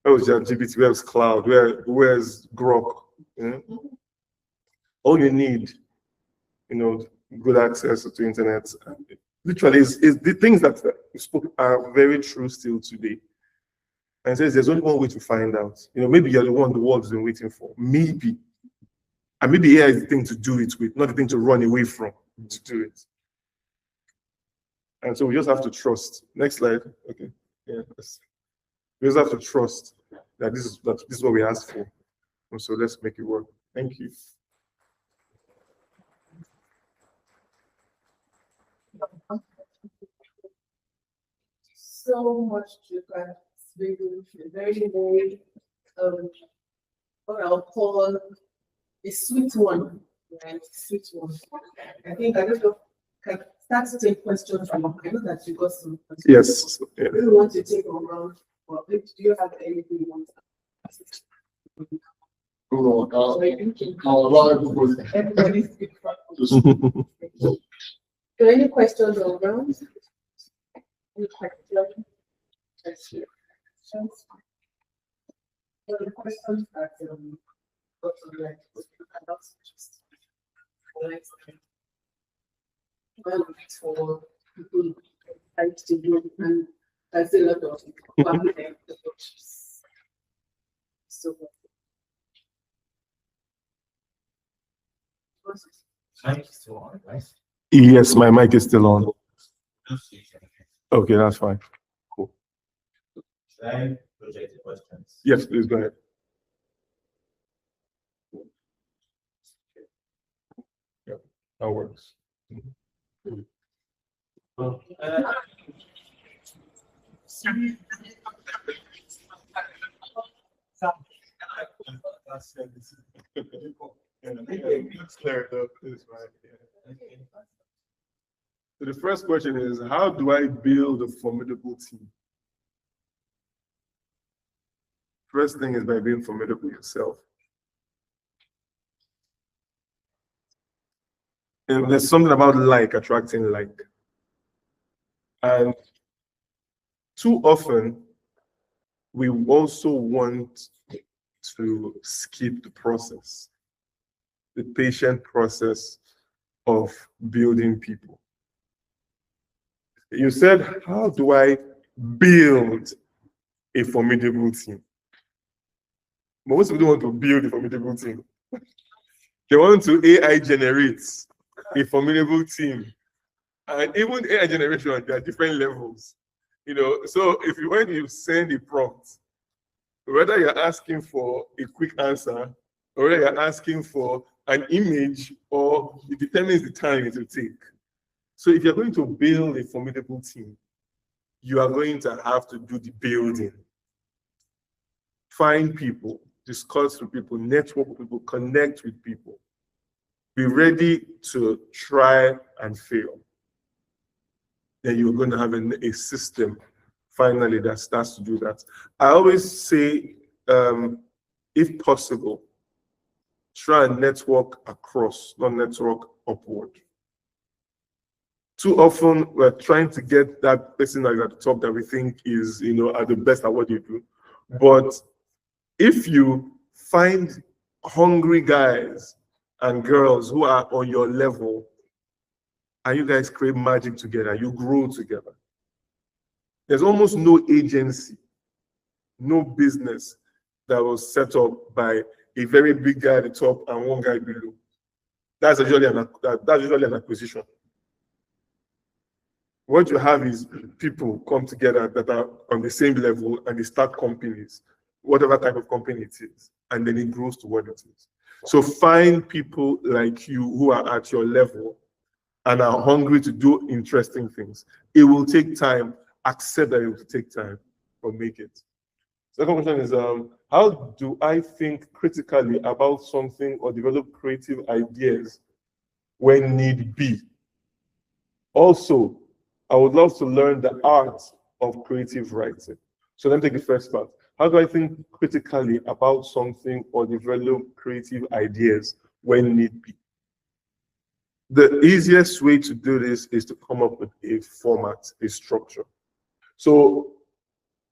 Where was ChatGPT? Where's cloud? Where's Grok? All you need, good access to internet. Literally, is the things that we spoke are very true still today. And it says there's only one way to find out. Maybe you're the one the world's been waiting for. Maybe. And maybe AI is the thing to do it with, not the thing to run away from to do it. And so we just have to trust. Next slide. Okay. Yeah. We just have to trust that this is what we asked for. And so let's make it work. Thank you. So much, Chuka. It's very, what I'll call a sweet one, right? Sweet one. I think I don't know. Can start to take questions from. I know that you got some questions. Yes. Yeah. We want to take around. Well, do you have anything you want to ask? Everybody speak for. So any questions around? Any questions? The questions that got to like just for people like to do, and that's a lot of so Mic is still on, right? Yes, my mic is still on. Okay, that's fine. Cool. Should I project the questions? Yes, please go ahead. Yeah, that works. So the first question is, how do I build a formidable team? First thing is by being formidable yourself. And there's something about like attracting like. And too often, we also want to skip the process, the patient process of building people. You said, how do I build a formidable team? Most people don't want to build a formidable team. They want to AI generate a formidable team. And even AI generation, there are different levels. You know, so when you send a prompt, whether you're asking for a quick answer, or whether you're asking for an image, or it determines the time it will take. So if you're going to build a formidable team, you are going to have to do the building. Find people, discuss with people, network with people, connect with people. Be ready to try and fail. Then you're going to have a system finally that starts to do that. I always say, if possible, try and network across, not network upward. Too often, we're trying to get that person at the top that we think is, are the best at what you do. But if you find hungry guys and girls who are on your level, and you guys create magic together, you grow together. There's almost no agency, no business that was set up by a very big guy at the top and one guy below. That's usually an acquisition. What you have is people come together that are on the same level and they start companies, whatever type of company it is, and then it grows to what it is. So find people like you who are at your level and are hungry to do interesting things. It will take time. Accept that it will take time, but make it. Second question is, how do I think critically about something or develop creative ideas when need be? Also, I would love to learn the art of creative writing. So let me take the first part. How do I think critically about something or develop creative ideas when need be? The easiest way to do this is to come up with a format, a structure. So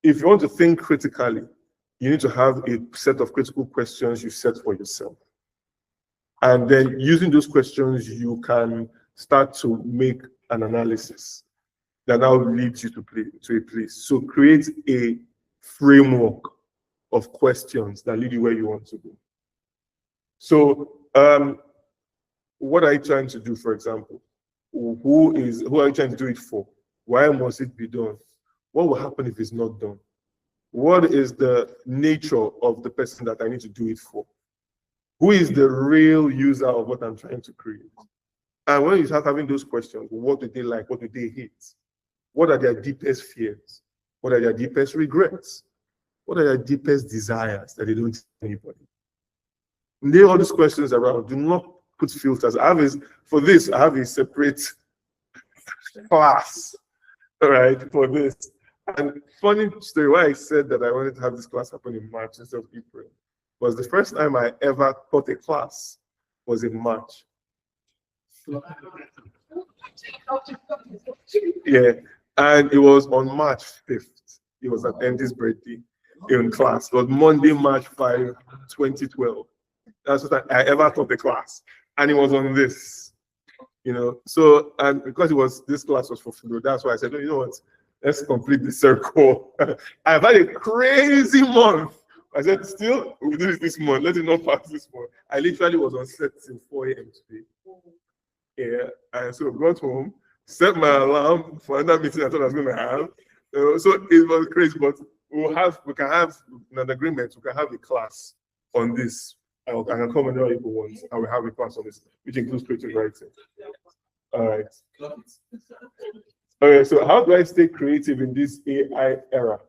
if you want to think critically, you need to have a set of critical questions you set for yourself. And then using those questions, you can start to make an analysis that now leads you to a place. So create a framework of questions that lead you where you want to go. So what are you trying to do, for example? Who are you trying to do it for? Why must it be done? What will happen if it's not done? What is the nature of the person that I need to do it for? Who is the real user of what I'm trying to create? And when you start having those questions, what do they like? What do they hate? What are their deepest fears? What are their deepest regrets? What are their deepest desires that they don't tell anybody? Lay all these questions around. Do not put filters. For this, I have a separate class, all right, for this. And funny story, why I said that I wanted to have this class happen in March instead of April was the first time I ever taught a class was in March. Yeah, and it was on March 5th. It was at Andy's birthday in class. It was Monday, March 5, 2012. That's what I ever taught the class. And it was on this, you know. So, and because this class was for Flo, that's why I said, no, you know what? Let's complete the circle. I've had a crazy month. I said, still, we'll do this month. Let it not pass this month. I literally was on set till 4 a.m. today. Yeah, and so I got home, set my alarm for another meeting I thought I was going to have. So it was crazy, but we can have an agreement. We can have a class on this. I can come and people once, and we have a class on this, which includes creative writing. All right. Okay, so how do I stay creative in this AI era?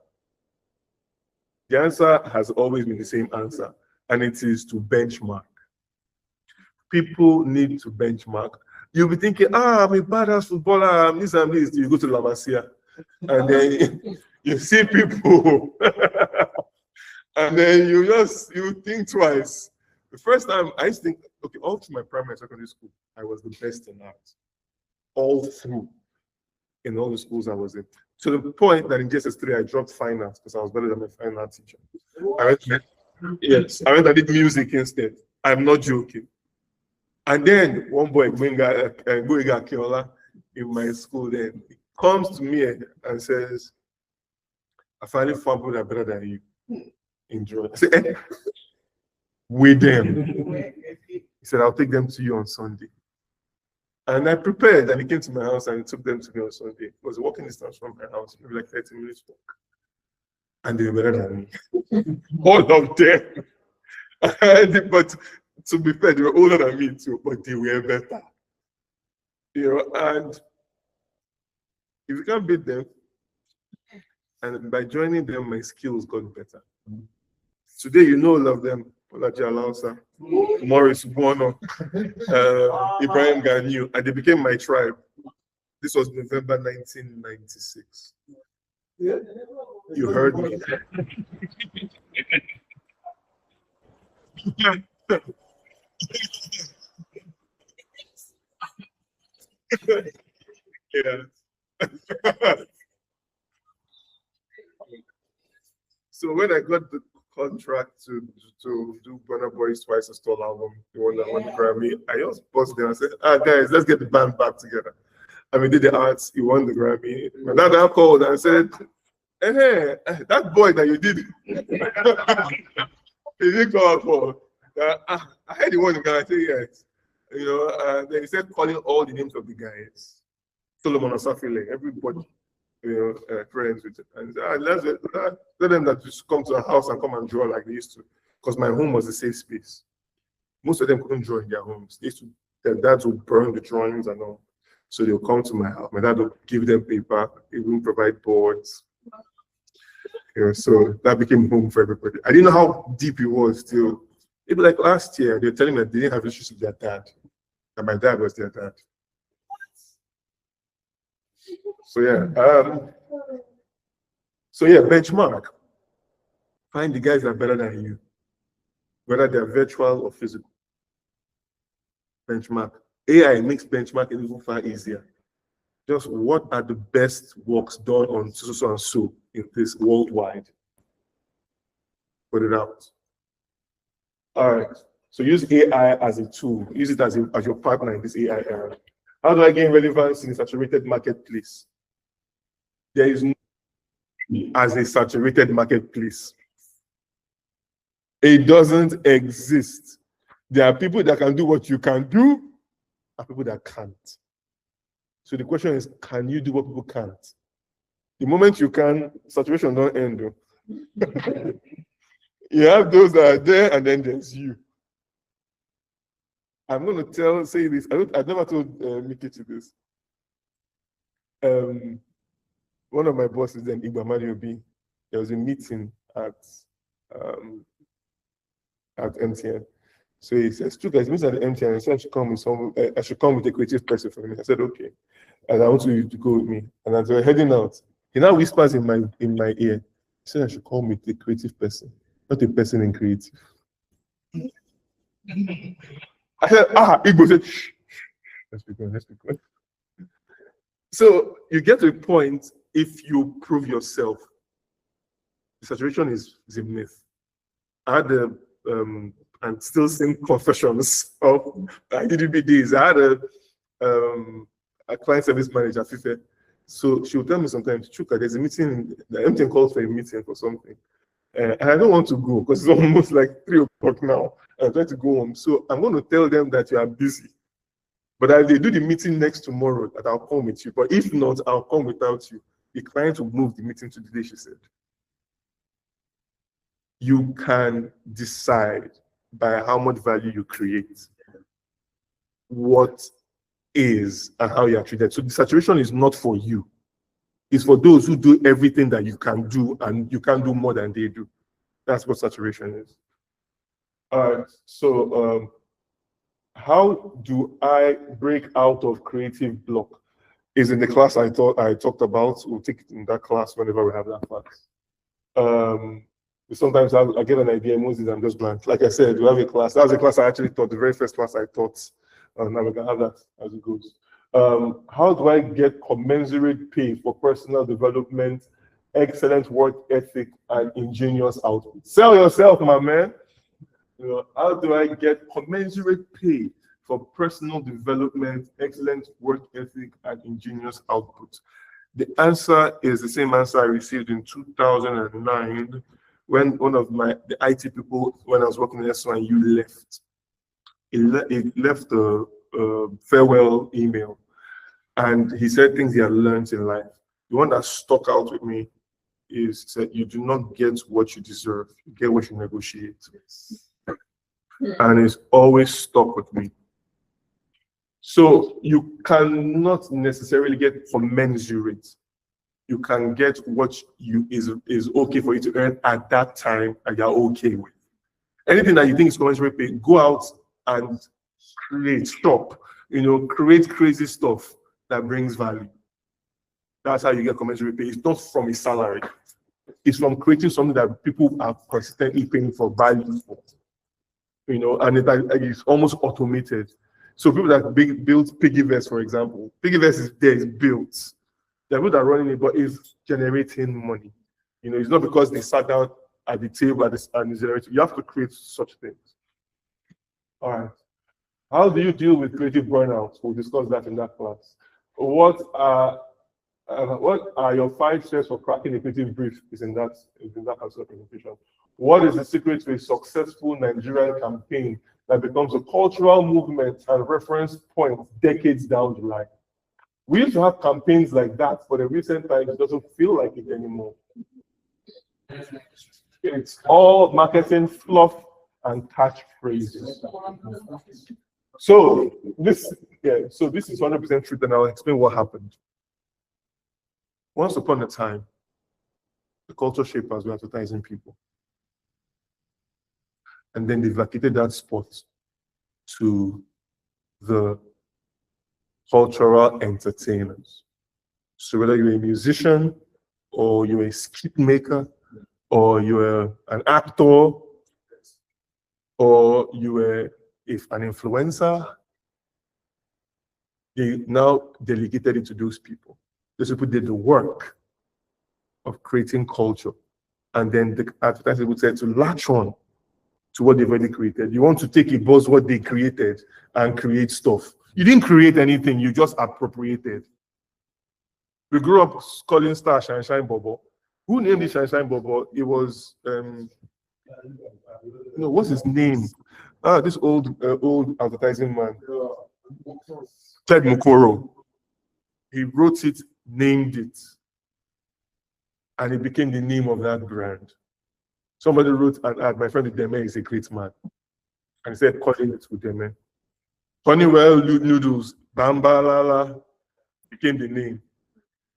The answer has always been the same answer, and it is to benchmark. People need to benchmark. You'll be thinking, I'm a badass footballer, I'm this and this. You go to La Masia, and then you see people, and then you think twice. The first time I used to think, okay, all through my primary and secondary school, I was the best in art. All through, in all the schools I was in. To the point that in JSS3, I dropped fine arts because I was better than my fine art teacher. I went and did music instead. I'm not joking. And then one boy, Goiga Kiola, in my school, then comes to me and says, I finally found people that are better than you in drawing. I said, with them. He said, I'll take them to you on Sunday. And I prepared, and he came to my house and took them to me on Sunday. It was a walking distance from my house, maybe like 30 minutes walk. And they were better than me. All of them. But to be fair, they were older than me too, but they were better. You know, and if you can't beat them, and by joining them, my skills got better. Today, you know all of them. Olaji Alausa, Morris Bono, Ibrahim Ganyu, and they became my tribe. This was November 1996. You heard me. Yeah. So when I got the contract to do Burna Boy's Twice as Tall album, the one that won the Grammy, I just buzzed them and said, guys, let's get the band back together. And we did the arts, he won the Grammy. My dad called and said, hey, that boy that you did, he didn't call out for. I heard he won the Grammy. I said, yes. You know, and then he said, calling all the names of the guys. Solomon Asafile, everybody. You know, friends with it. And let them that just come to our house and come and draw like they used to. Because my home was a safe space. Most of them couldn't draw in their homes. Their dads would burn the drawings and all. So they'll come to my house. My dad would give them paper, even provide boards. You know, so that became home for everybody. I didn't know how deep it was till. Maybe like last year, they were telling me that they didn't have issues with their dad. That my dad was their dad. So benchmark. Find the guys that are better than you, whether they're virtual or physical. Benchmark. AI makes benchmarking even far easier. Just what are the best works done on so and so in this worldwide? Put it out. All right. So use AI as a tool. Use it as your partner in this AI era. How do I gain relevance in a saturated marketplace? There is no as a saturated marketplace. It doesn't exist. There are people that can do what you can do, and people that can't. So the question is, can you do what people can't? The moment you can, saturation don't end. You have those that are there, and then there's you. I'm going to say this. I never told Mickey to this. One of my bosses, then Igba Obi, there was a meeting at MTN. So he says, "Chuka, it's meeting at MTN. I said I should come with a creative person for me." I said, "Okay." And I want you to go with me. And as we're heading out, he now whispers in my ear. He said I should come with a creative person, not a person in creative. I said, Igbo said, shh. Let's be going. So you get to a point, if you prove yourself, the saturation is a myth. I had and still seeing confessions of IDDB days. I had a client service manager, Fife. So she would tell me sometimes, Chuka, there's a meeting, the MTN calls for a meeting for something. And I don't want to go because it's almost like 3 o'clock now. I'm trying to go home. So I'm going to tell them that you are busy. But if they do the meeting next tomorrow, that I'll come with you. But if not, I'll come without you. The client will move the meeting to the day, she said. You can decide by how much value you create what is and how you are treated. So the saturation is not for you. It's for those who do everything that you can do, and you can't do more than they do. That's what saturation is. All right, so how do I break out of creative block? Is in the class I talked about. We'll take it in that class whenever we have that class. Sometimes I get an idea, Moses, I'm just blank. Like I said, we have a class. That was a class I actually taught, the very first class I taught. Now we can have that as it goes. How do I get commensurate pay for personal development, excellent work ethic, and ingenious output? Sell yourself, my man. You know, how do I get commensurate pay for personal development, excellent work ethic, and ingenious output? The answer is the same answer I received in 2009 when one of the IT people, when I was working at SYU, left. He left a farewell email, and he said things he had learned in life. The one that stuck out with me is that you do not get what you deserve, you get what you negotiate. And it's always stuck with me. So you cannot necessarily get commensurate. You can get what is okay for you to earn at that time and you're okay with. Anything that you think is commensurate pay, go out and create crazy stuff that brings value. That's how you get commensurate pay. It's not from a salary. It's from creating something that people are consistently paying for value for. And it's almost automated. So people that build Piggyverse, for example, Piggyverse is built. The people that are running it, but it's generating money. It's not because they sat down at the table and generating. You have to create such things. All right. How do you deal with creative burnout? We'll discuss that in that class. What are your 5 steps for cracking a creative brief? Is in that particular presentation. What is the secret to a successful Nigerian campaign that becomes a cultural movement and reference point decades down the line? We used to have campaigns like that, but in recent times, it doesn't feel like it anymore. It's all marketing fluff and catchphrases. So this is 100% truth, and I'll explain what happened. Once upon a time, the culture shapers were advertising people. And then they vacated that spot to the cultural entertainers. So whether you're a musician, or you're a skit maker, or you're an actor, or you were an influencer, they now delegated it to those people. Those people did the work of creating culture. And then the advertisers would say to latch on to what they've already created. You want to take a buzzword they created and create stuff. You didn't create anything, you just appropriated. We grew up calling Star Shine Bobo. Who named it Shine Bobo? It was, what's his name? This old advertising man. Ted Mukoro. He wrote it, named it, and it became the name of that brand. Somebody wrote an ad, my friend Udeme is a great man. And he said, calling it Udeme. Honeywell noodles, Bambalala became the name.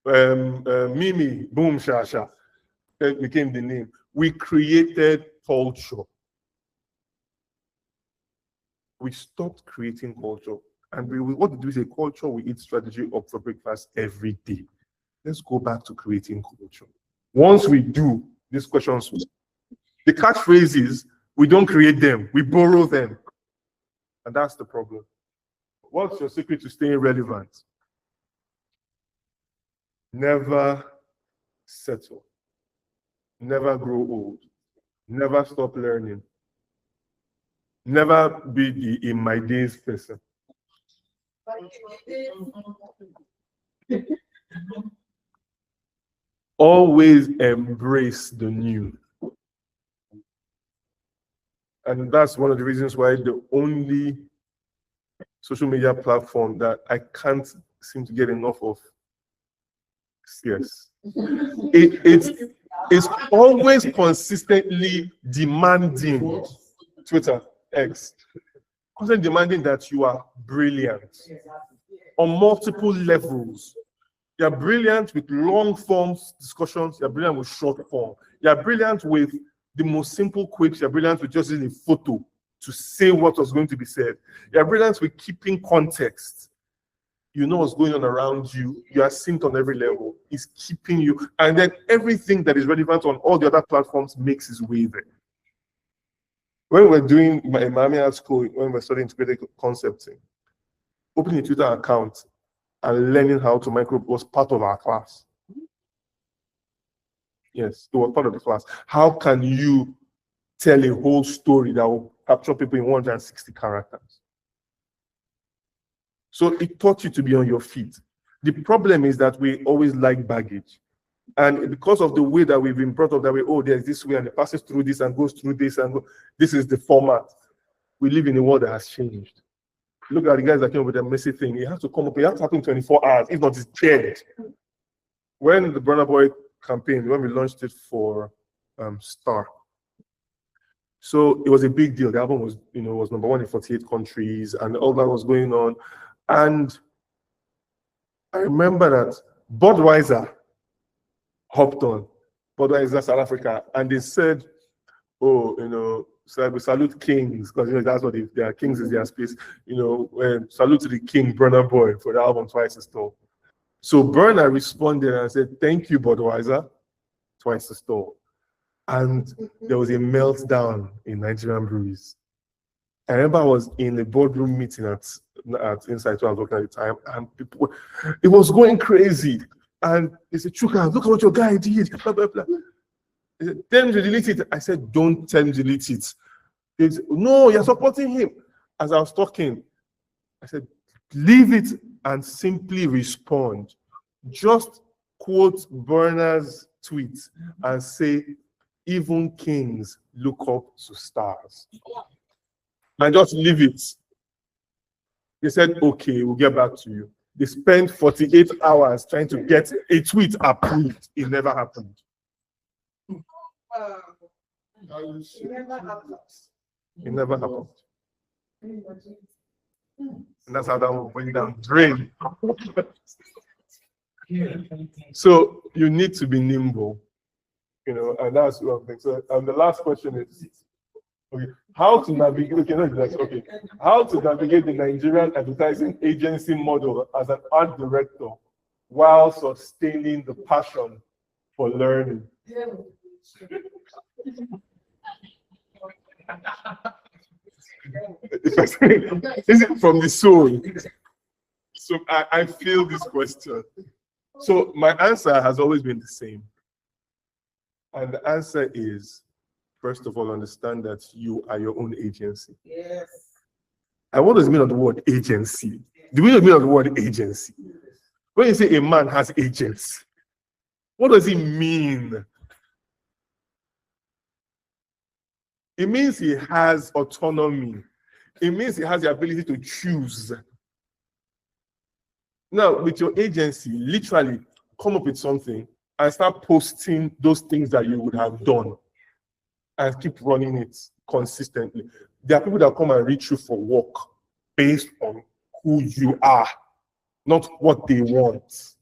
Mimi, Boom Shasha became the name. We created culture. We stopped creating culture. And what did we say? Culture, we eat strategy up for breakfast every day. Let's go back to creating culture. Once we do, these questions, the catchphrases, we don't create them, we borrow them. And that's the problem. What's your secret to staying relevant? Never settle. Never grow old. Never stop learning. Never be the in my days person. Always embrace the new. And that's one of the reasons why the only social media platform that I can't seem to get enough of, yes. It's always consistently demanding, Twitter, X, constantly demanding that you are brilliant on multiple levels. You're brilliant with long form discussions, you're brilliant with short form, you're brilliant with the most simple quips, you're brilliant with just using a photo to say what was going to be said. You're brilliant with keeping context. You know what's going on around you. You are synced on every level. It's keeping you. And then everything that is relevant on all the other platforms makes its way there. When we're doing my Miami Art School, when we're studying integrated concepting, opening a Twitter account and learning how to micro was part of our class. Yes, it was part of the class. How can you tell a whole story that will capture people in 160 characters? So it taught you to be on your feet. The problem is that we always like baggage. And because of the way that we've been brought up that way, oh, there's this way and it passes through this and goes through this and this is the format. We live in a world that has changed. Look at the guys that came up with a messy thing. It has to come up, it has to happen 24 hours, if not it's dead. When the Burna Boy campaign, when we launched it for Star, so it was a big deal. The album was, was #1 in 48 countries and all that was going on. And I remember that Budweiser hopped on, Budweiser South Africa, and they said, oh, so we salute kings, because that's what they are, kings is their space. Salute to the king, Burna Boy, for the album Twice as Tall. So Burna responded and said, thank you, Budweiser, Twice as Tall. And there was a meltdown in Nigerian breweries. I remember I was in a boardroom meeting at Insight where I was working at the time, and people, it was going crazy. And they said, Chuka, look at what your guy did, blah, blah, blah. They said, tell him to delete it. I said, don't tell him to delete it. They said, no, you're supporting him. As I was talking, I said, leave it and simply respond. Just quote Burna's tweet and say, even kings look up to stars. And just leave it. They said, okay, we'll get back to you. They spent 48 hours trying to get a tweet approved. It never happened. It never happened. And that's how that one went down drain. So you need to be nimble, and that's one thing. So, and the last question is, okay, how to navigate the Nigerian advertising agency model as an art director while sustaining the passion for learning? Is it from the soul? So I feel this question. So my answer has always been the same. And the answer is, first of all, understand that you are your own agency. Yes. And what does it mean of the word agency? Do we know the meaning of the word agency? When you say a man has agents, what does it mean? It means he has autonomy. It means he has the ability to choose. Now, with your agency, literally come up with something and start posting those things that you would have done and keep running it consistently. There are people that come and reach you for work based on who you are, not what they want.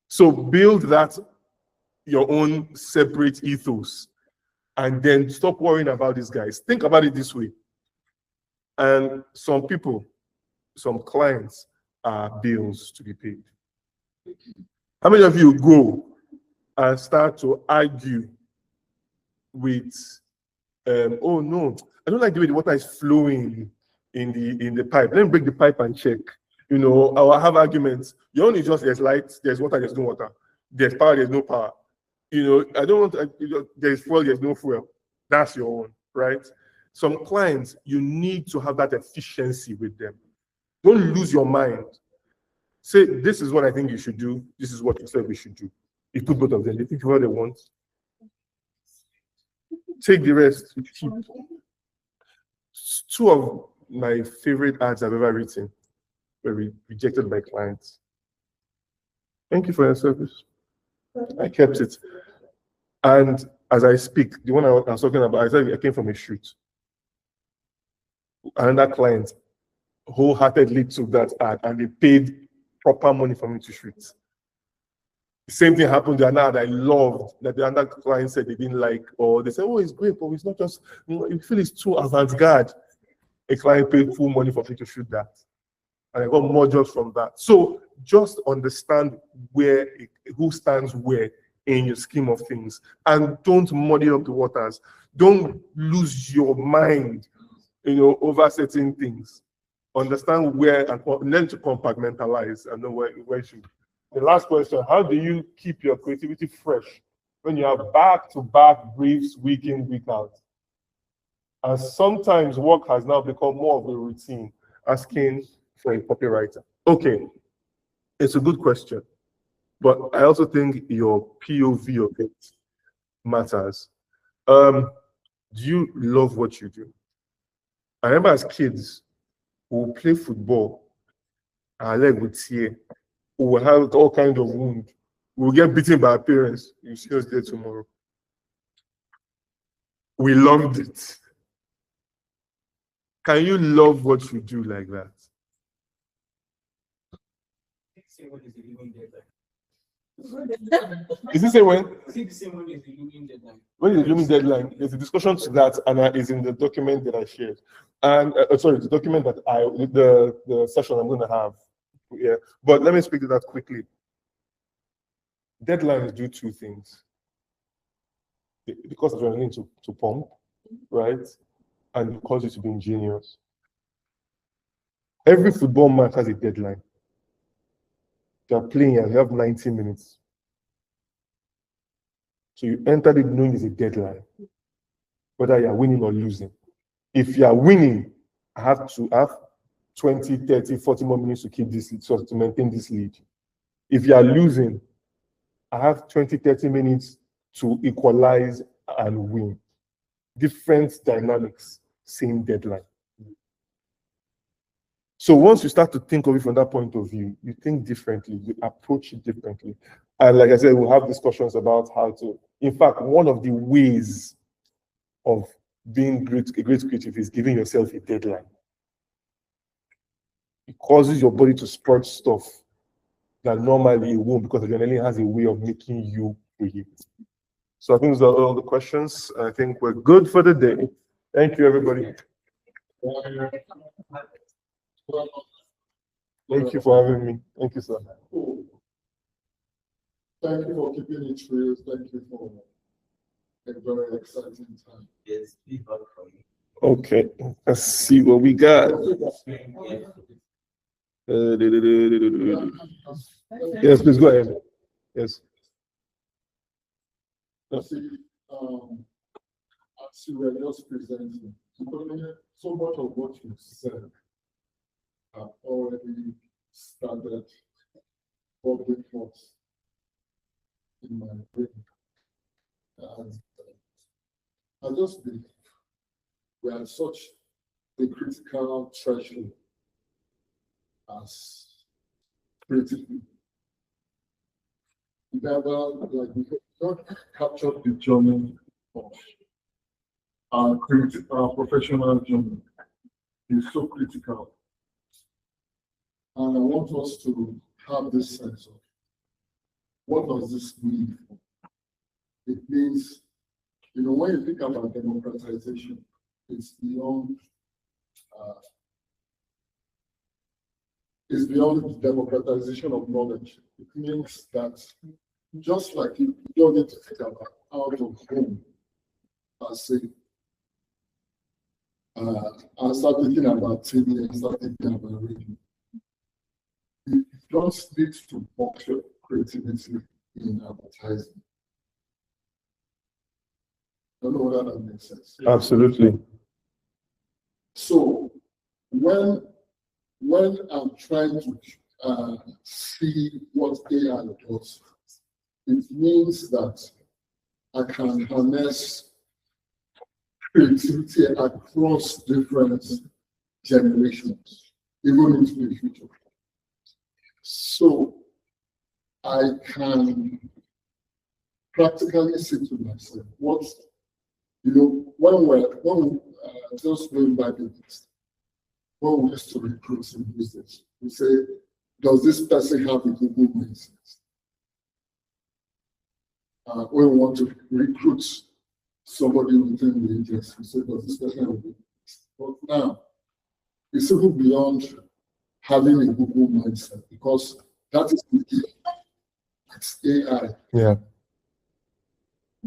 So build that your own separate ethos, and then stop worrying about these guys. Think about it this way. And some people, some clients are bills to be paid. How many of you go and start to argue with, oh no, I don't like the way the water is flowing in the pipe. Let me break the pipe and check. You know, I'll have arguments. Your own is just there's light, there's water, there's no water. There's power, there's no power. You know, I don't want there's fuel, there's no fuel. That's your own, right? Some clients, you need to have that efficiency with them. Don't lose your mind. Say, this is what I think you should do. This is what you said we should do. You put both of them. They think what they want. Take the rest. Keep. Two of my favorite ads I've ever written were rejected by clients. Thank you for your service. I kept it. And as I speak, the one I was talking about, I said I came from a shoot. Another client wholeheartedly took that ad and they paid proper money for me to shoot. The same thing happened to another ad I loved that the other client said they didn't like, or they said, oh, it's great, but it's not just, you feel it's too avant-garde. A client paid full money for me to shoot that. And I got more jobs from that. So just understand who stands where in your scheme of things, and don't muddy up the waters. Don't lose your mind, over certain things. Understand where and learn to compartmentalize and know where you should. The last question: how do you keep your creativity fresh when you have back-to-back briefs week in, week out? And sometimes work has now become more of a routine, asking for a copywriter. Okay, it's a good question, but I also think your POV of it matters. Do you love what you do? I remember as kids, we would play football, our leg would tear, we would have all kinds of wounds, we would get beaten by our parents. You see us there tomorrow. We loved it. Can you love what you do like that? Is this a when? When is the looming deadline? There's a discussion to that, and is in the document that I shared. And sorry, the document that the session I'm going to have. Yeah, but let me speak to that quickly. Deadlines do two things. Because of need to pump, right? And it causes you to be ingenious. Every football match has a deadline. You're playing and you have 90 minutes. So you enter it knowing there's a deadline, whether you're winning or losing. If you're winning, I have to have 20, 30, 40 more minutes to keep this lead, so to maintain this lead. If you're losing, I have 20, 30 minutes to equalize and win. Different dynamics, same deadline. So once you start to think of it from that point of view, you think differently, you approach it differently. And like I said, we'll have discussions about how to, in fact, one of the ways of being a great creative is giving yourself a deadline. It causes your body to spurt stuff that normally it won't, because adrenaline has a way of making you create. So I think those are all the questions. I think we're good for the day. Thank you, everybody. Thank you for having me. Thank you, sir. Thank you for keeping it real. Thank you for a very exciting time. Yes, okay, let's see what we got. Yes, please go ahead. Yes. See, as you were just presenting, so much of what you said have already started bubbling forth in my brain. And I just believe we are such a critical threshold as creative people. We don't capture the journey of our professional journey is so critical. And I want us to have this sense of what does this mean? It means, when you think about democratization, it's beyond the democratization of knowledge. It means that just like you don't need to think about out of home, I say, I start thinking about TV, I start thinking about radio. You don't need to box your creativity in advertising. I don't know whether that makes sense. Absolutely. So when I'm trying to see what AI does, it means that I can harness creativity across different generations, even into the future. So I can practically say to myself, when we just going by the list, when we used to recruit in business, we say, does this person have a Google mindset? When we want to recruit somebody within the agency, we say, does this person have a Google mindset? But now, it's even beyond having a Google mindset, because that is the key. It's AI. Yeah.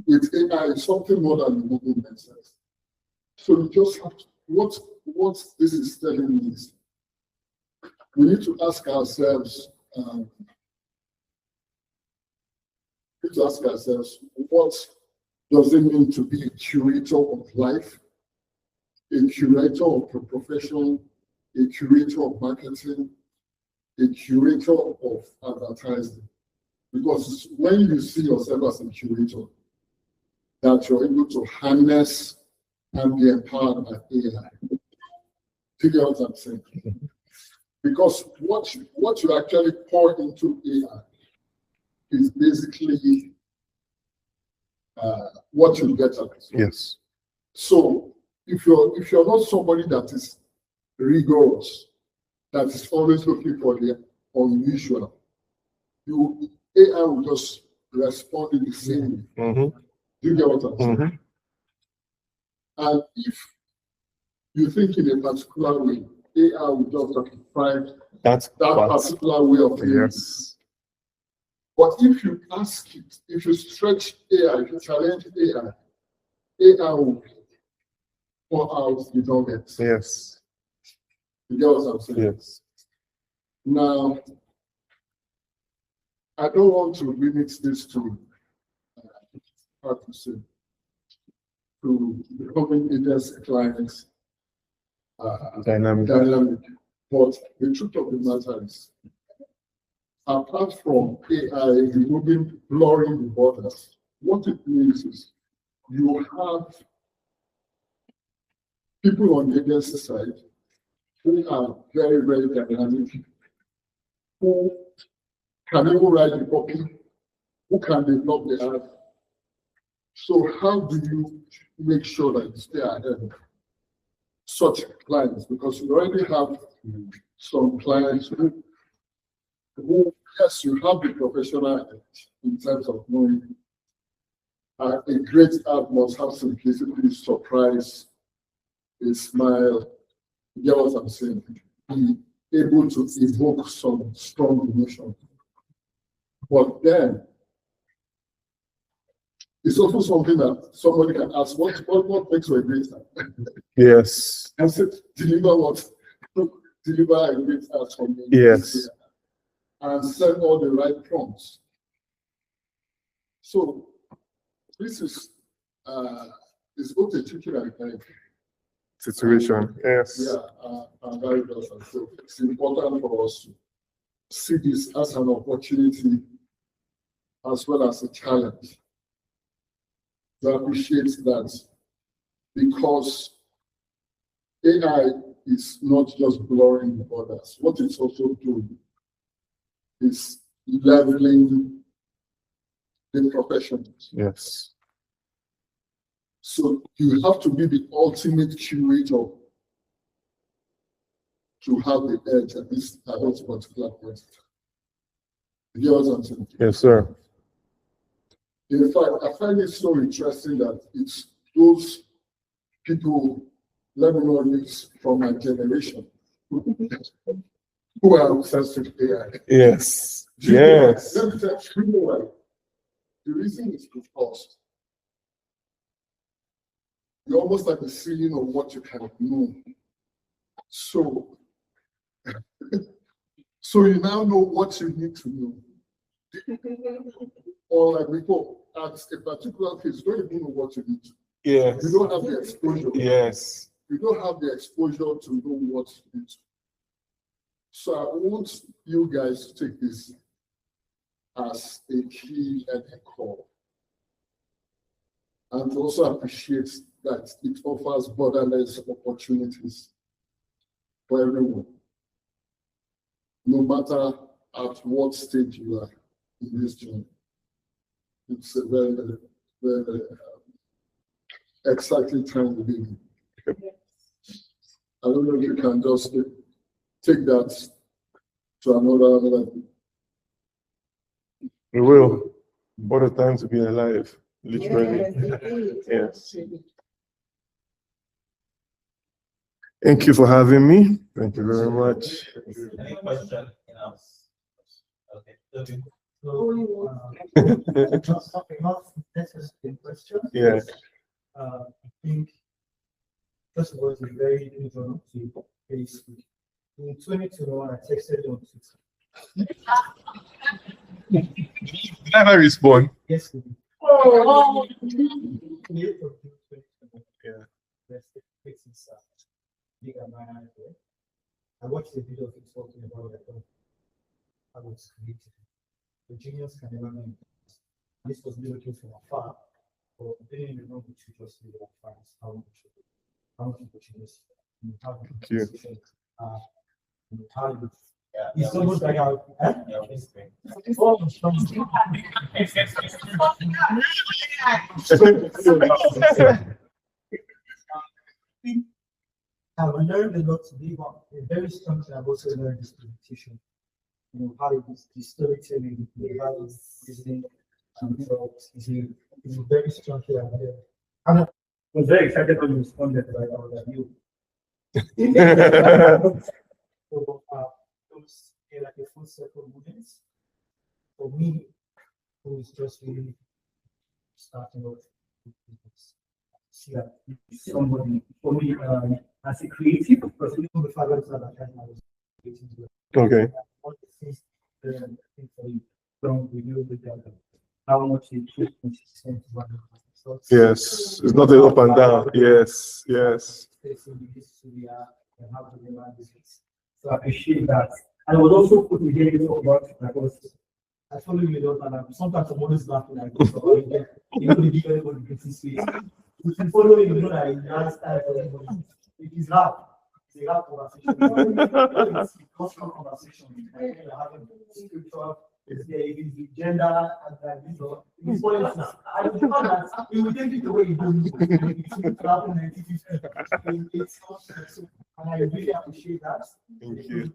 With AI, it's something more than a Google mindset. So you just have to, what this is telling me is, we need to ask ourselves, what does it mean to be a curator of life, a curator of a profession, a curator of marketing, a curator of advertising? Because when you see yourself as a curator, that you're able to harness and be empowered by AI. Do you get what I'm saying? Because what you actually pour into AI is basically what you get at. Yes. So if you're not somebody that is rigorous, that is always looking for the unusual, AI will just respond in the same way. Mm-hmm. Do you get what I'm saying? Mm-hmm. And if you think in a particular way, AI will just find that particular way of thinking. Yes. But if you ask it, if you stretch AI, if you challenge AI, AI will pour out the nuggets. Yes. You get what I'm saying? Yes. Now, I don't want to limit this to, how to say, to becoming agency clients dynamic. But the truth of the matter is, apart from AI blurring the borders, what it means is you have people on the agency side who are very, very dynamic, who can even write the copy, who can develop the app. So how do you make sure that you stay ahead of such clients? Because you already have some clients who, yes, you have the professional edge in terms of knowing a great app must have simplicity, surprise, a smile. You get what I'm saying? Be able to evoke some strong emotion. But then, it's also something that somebody can ask, what makes you a great app? Yes. And say, deliver a great app for me. Yes. And send all the right prompts. So this is both a tricky and kind situation. Yes. Yeah, and very pleasant. So it's important for us to see this as an opportunity as well as a challenge. To appreciate that, because AI is not just blurring the borders. What it's also doing is leveling the professions. Yes. So you have to be the ultimate curator to have the edge at this particular point. You know what I'm saying? Yes, sir. In fact, I find it so interesting that it's those people, let me know this from my generation, who are obsessed with AI. Yes. Yes. Let me tell you why. The reason is because you almost like a ceiling of what you can know. So, so you now know what you need to know. Or like before, at a particular case, you don't even know what you need to. Yes. You don't have the exposure. Yes. You don't have the exposure to know what you need to. So I want you guys to take this as a key and a core. And to also appreciate that it offers borderless opportunities for everyone, no matter at what stage you are in this journey. It's a very, very, very, very exciting time to be in. I don't know if you can just take that to another level. We will. What a time to be alive, literally. Yes. Thank you for having me. Thank you very much. Any question? Okay. Not necessarily question. Yeah. I think first of all, it's a very usual to Facebook. In 2021, I texted you on Twitter. Did I ever respond? Yes. Oh. I watched the video of him talking about that. I was creative. The genius can never be. This was me looking from afar, but being in the room with you just really finds how much genius you have. It's almost like I I've learned a lot to be one. A very strong thing I've also learned is presentation. You know, how the storytelling, how listening, and so it's a very strong thing I've learned. I was very excited when you responded, right? I was like, you. So, those are like a full circle movements. For me, who is just really starting off, see that somebody, for me, as a creative, because we know the fathers are that I was creating. Okay. What is the thing for you from the new together? How much you put consistent one? Yes, it's not a up and down. Yes, yes. So I appreciate that. And I was also put together about because I follow you a lot, and sometimes I'm always laughing like this. You know, the video everybody gets his face. If you follow me, you know that it's nice time for everybody. It is hard. It's a hard conversation. It's a cultural conversation. You're having spiritual, it's the gender, and like this. It's politics. I don't know that it will take it the way you do. It's happening 1950. It's not so, and I really appreciate that. Thank you.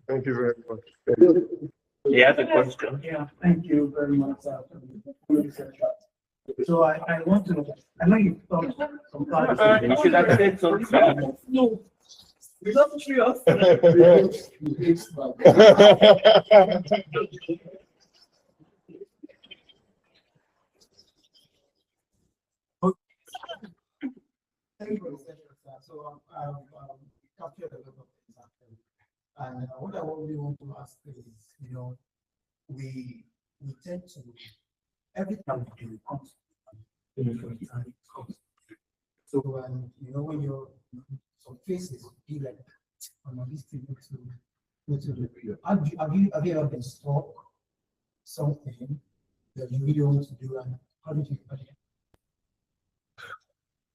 Thank you very much. Yeah, the question. Yeah, thank you very much. So I want to know, I know you talked sometimes. You should have said something. No. We're not curious. So captured a lot of things actually. And what I really want to ask is, you know, we tend to every time we do comes. So you know when you're some faces be like on this thing to the video. Have you ever been stuck something that you really want to do, and how did you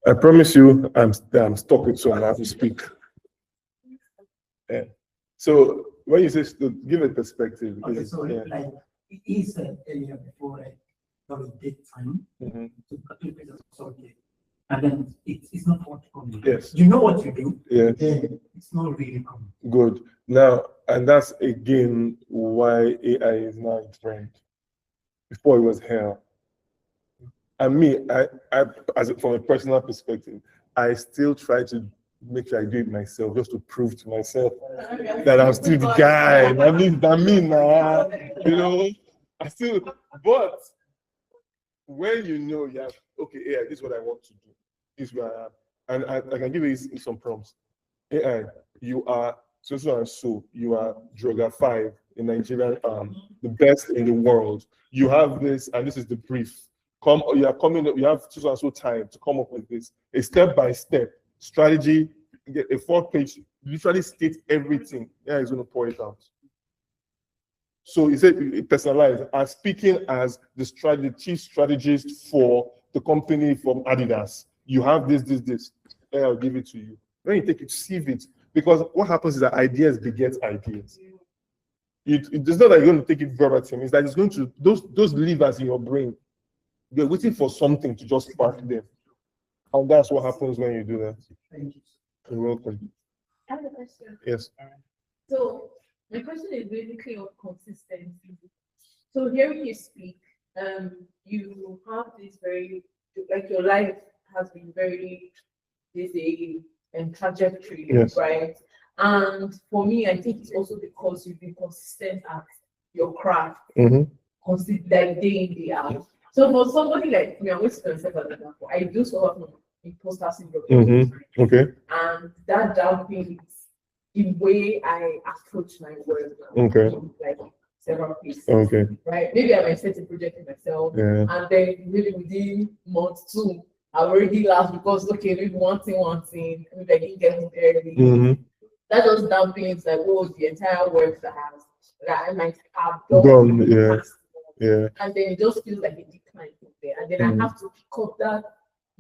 I promise you, I'm stuck with someone. I have to speak. Yeah. So when you say give a perspective. Okay, so like he said earlier before, like there was date time to something. and then it's not what common. Yes. You know what you do. Yeah. It's not really common. Good. Now, and that's again why AI is now a trend. Before it was hell. And me, from a personal perspective, I still try to make sure I do it myself, just to prove to myself that I'm still the guy. You know, I still, but when you know you have, okay, AI, this is what I want to do. This is where I am. And I can give you some prompts. AI, you are so and so, you are Droga 5 in Nigerian, the best in the world. You have this, and this is the brief. You have so and so time to come up with this. A step-by-step strategy, a 4-page, literally state everything. Yeah, he's going to pour it out. So he said personalized. I'm speaking as the chief strategist for the company from Adidas. You have this. Yeah, I'll give it to you. When you take it, sieve it. Because what happens is that ideas beget ideas. It's not that you're going to take it verbatim. It's that it's going to, those levers in your brain, you're waiting for something to just spark them. And that's what happens when you do that. Thank you. You're welcome. I have a question. Yes. So my question is basically of consistency. So hearing you speak, you have this very, like your life has been very busy and trajectory, yes. right? And for me, I think it's also because you've been consistent at your craft, like day in, day out. So for somebody like me, I'm going to myself as an example. I do sort of imposter syndrome. Okay. And that dampens the way I approach my work. Okay. Like several pieces. Okay. Right. Maybe I might set a project in myself, and then maybe within month 2, I already laugh because maybe one thing, maybe I didn't get it early. That just dampens like the entire work that I might have done. Yeah. And then it just feels like a decline from there. And then I have to pick up that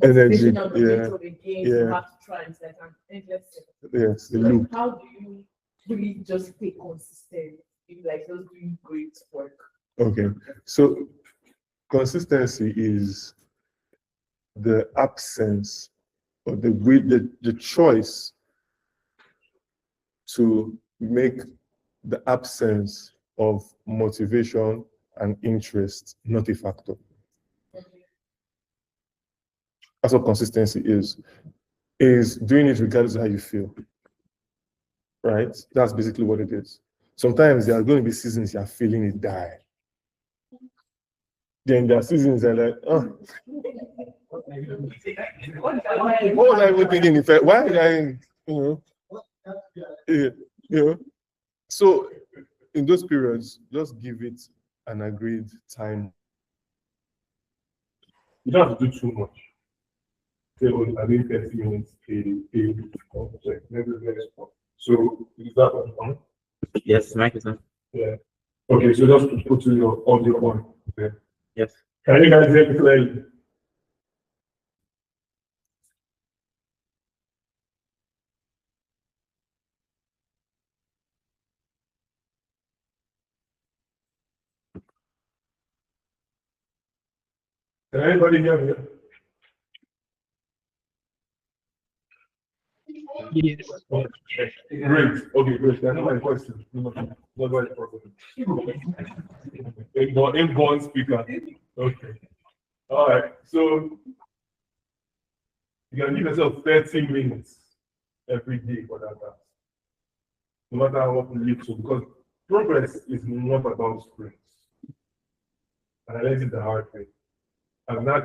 energy. Again, you have to try and set an endless. Yes. So how do you really just stay consistent in like just doing great work? Okay. So consistency is the absence or the choice to make the absence of motivation and interest not a factor. That's what consistency is doing it regardless of how you feel. Right? That's basically what it is. Sometimes there are going to be seasons you're feeling it die. Then there are seasons that are like, oh. What was I even thinking? In fact, why did I, So in those periods, just give it an agreed time. You don't have to do too much. Say, I think 30 minutes, So is that on? Yes, mic is on. Yeah. Okay, so just put to your audio on there. Yes. Can you guys hear me clearly? Can anybody hear me? Yes. Great. Okay, great. That's my question. Nobody problem. Inborn speaker. Okay. All right. So you can give yourself 30 minutes every day for that task. No matter what you live to, because progress is not about sprints. And I learned it the hard way. And that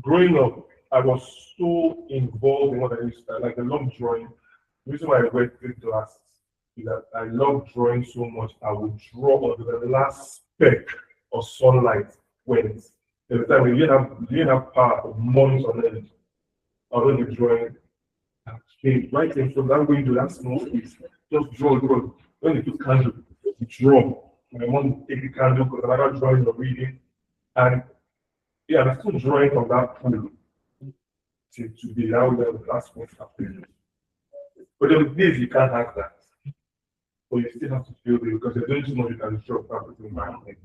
growing up, I was so involved in what I used to like. I love drawing. The reason why I went to classes is that I love drawing so much. I would draw until the last speck of sunlight went. Every time we didn't have power for months on end. I was only drawing. Writing from that going to that small piece. Just draw. When you put candle, you draw. And I want to take the candle because I'm not drawing or reading. And yeah, I'm still drawing from that pool to be now where the last one happened. But there are days you can't have that. But you still have to feel it because you're doing too much, you can destroy property environment.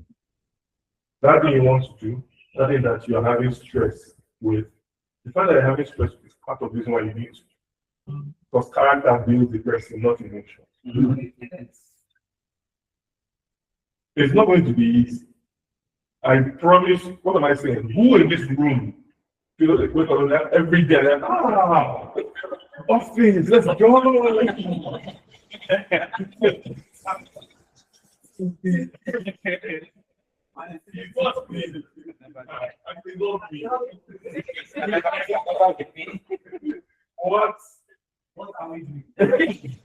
That thing you want to do, that thing that you are having stress with, The fact that you're having stress is part of the reason why you need to. Because character builds the person, not emotion. It's not going to be easy. I promise. What am I saying? Who in this room feels like wake up every day and office, let's go. What are we doing?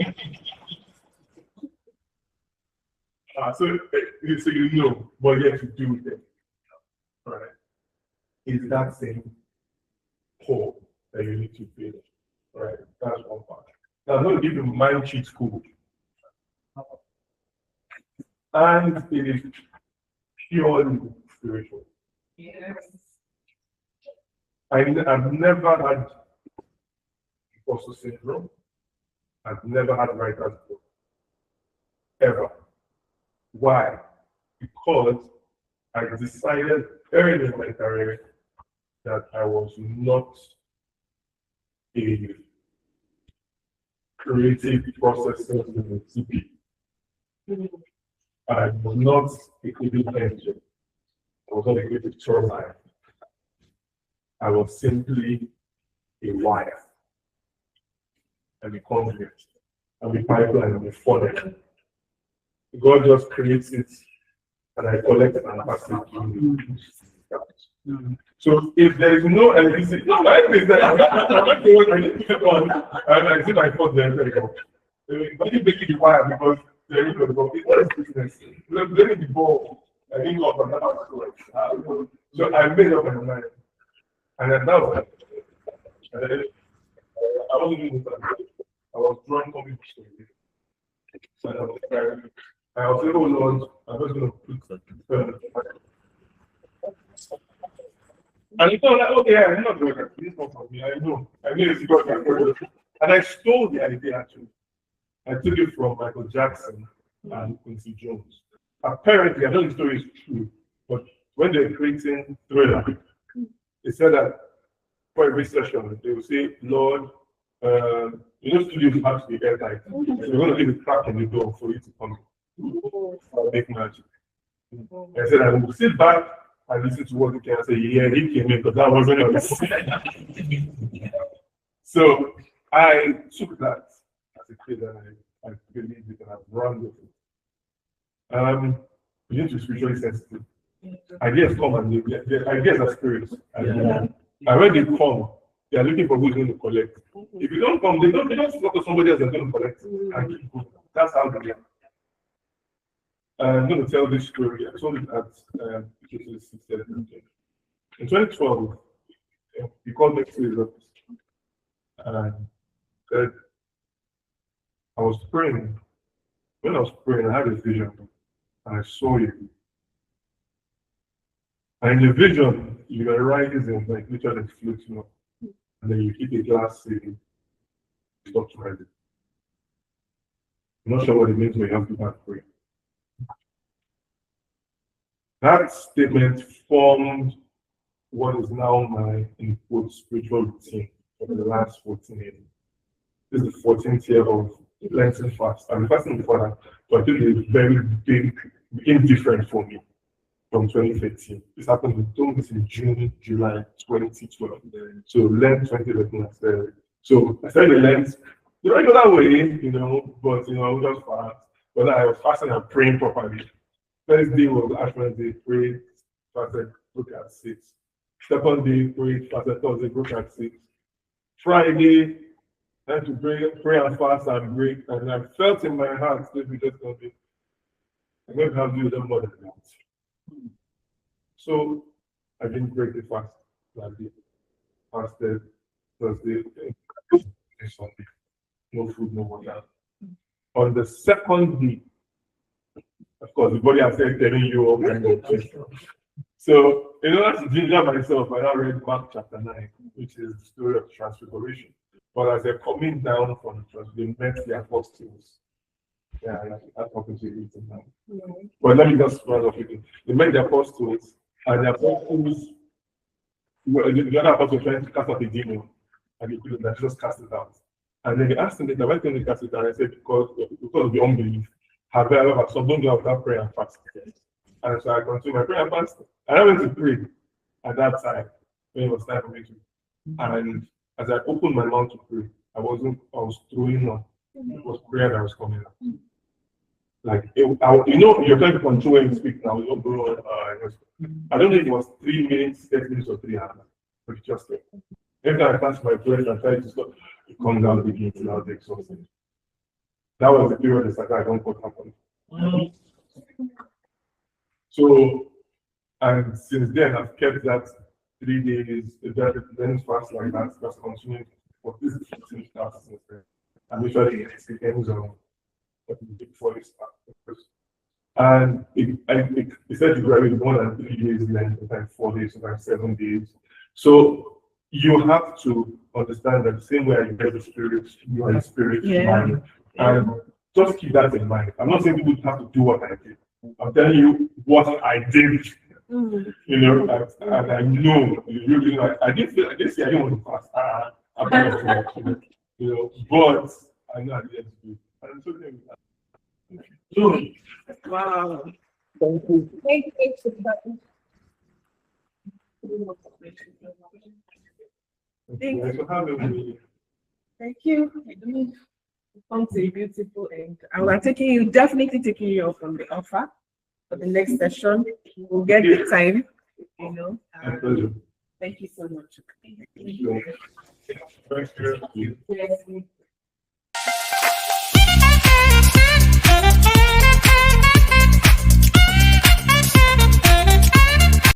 So you know, but yet you do it. Right? It's that same hole that you need to fill. Right? That's one part. Now I'm going to give you mind cheat code. And it is purely spiritual. Yes. I've never had imposter syndrome. I've never had writer's block. Ever. Why? Because I decided early in my career that I was not a creative processor in CP. I was not a creative engine. I was not a creative turbine. I was simply a wire. And a conduit. And a pipeline and a funnel. God just creates it, and I collect it and pass it. So if there is no electricity, no, I think that I'm not the one I need to on, and I see my phone there. But you make it wire because there is no ball. What is business? Let me be ball. I didn't go from that. So I made up my mind, and then that was it. I wasn't doing it. I was drawing comic books. So I was like, I was like, oh Lord, I was going to put and he thought like, okay, I'm not doing that. This is not for me. I know it's got that. And I stole the idea actually. I took it from Michael Jackson and Quincy Jones. Apparently, I know the story is true, but when they're creating Thriller, they said that for every session, they will say, Lord, studios have to be airtight. So we're going to leave a crack in the door for you to come in. Make magic. I said, I will sit back and listen to what you can say. Yeah, he came in because that wasn't it. So I took that as a kid and I believed it and I've run with it. You need to be spiritually sensitive. Ideas come and the ideas are spirits. And when they come, they are looking for who's going to collect. If you don't come, they don't look for somebody else that's going to collect and keep going. That's how they are. I'm going to tell this story. I told it at in 2012, he called me to his office and said, I was praying. When I was praying, I had a vision and I saw you. And in the vision, you were rising, like literally floating up. And then you hit a glass ceiling. You stopped rising. I'm not sure what it means when you have to back pray. That statement formed what is now my spiritual routine for the last 14 years. This is the 14th year of Lenten fast. I'm fasting before that, but I think it's very big, became different for me from 2013. This happened in June, July 2012. So Lent 2011. So I started Lent, you don't go that way, but I was just fast. But I was fasting and praying properly. First day was Ash Wednesday, prayed, fasted, broke at 6. Second day, prayed, fasted, Thursday, broke at 6. Friday, I had to pray and fast and break, and I felt in my heart, I'm going to have to do them more than that. So I didn't break the fast that day. Fasted Thursday, Sunday, no food, no water. On the second day, of course, the body has started telling you all kinds of things. So, in order to ginger myself, I now read Mark chapter 9, which is the story of transfiguration. But as they're coming down from the transfiguration, they met the apostles. Yeah, I'm talking to you now. But let me just run off with it. They met the apostles, and the apostles the other apostle was trying to cast out a demon, and he couldn't, that Jesus cast it out. And then they asked him, why can't they cast it out? And I said, because of the unbelief. However, some don't go out without prayer and fast. And so I continued my prayer and fast. And I went to pray at that time, when it was time for me to. And as I opened my mouth to pray, I was throwing up. It was prayer that was coming out. Like, you're trying to control when you speak now. I don't think it was 3 minutes, 30 minutes, or 3 hours. But just every time I passed my prayer and tried to stop, it comes down again to now take something. That was the period that I don't know what happened. So, and since then, I've kept that 3 days, then fast like that, that's continuing for this since then. And usually it ends on before it starts. And it said you graduate more than 3 days, then sometimes 4 days, sometimes 7 days. So you have to understand that the same way you get the spirit, you are the spirit mind. And just keep that in mind. I'm not saying people have to do what I did. I'm telling you what I did. And I know, I didn't say I didn't want to fast. I'm kind of but I know I didn't do it. And so Wow. Thank you. Thank you. Come to a beautiful end. I will definitely taking you off from the offer for the next session. We'll get the time, Thank you so much. Thank you.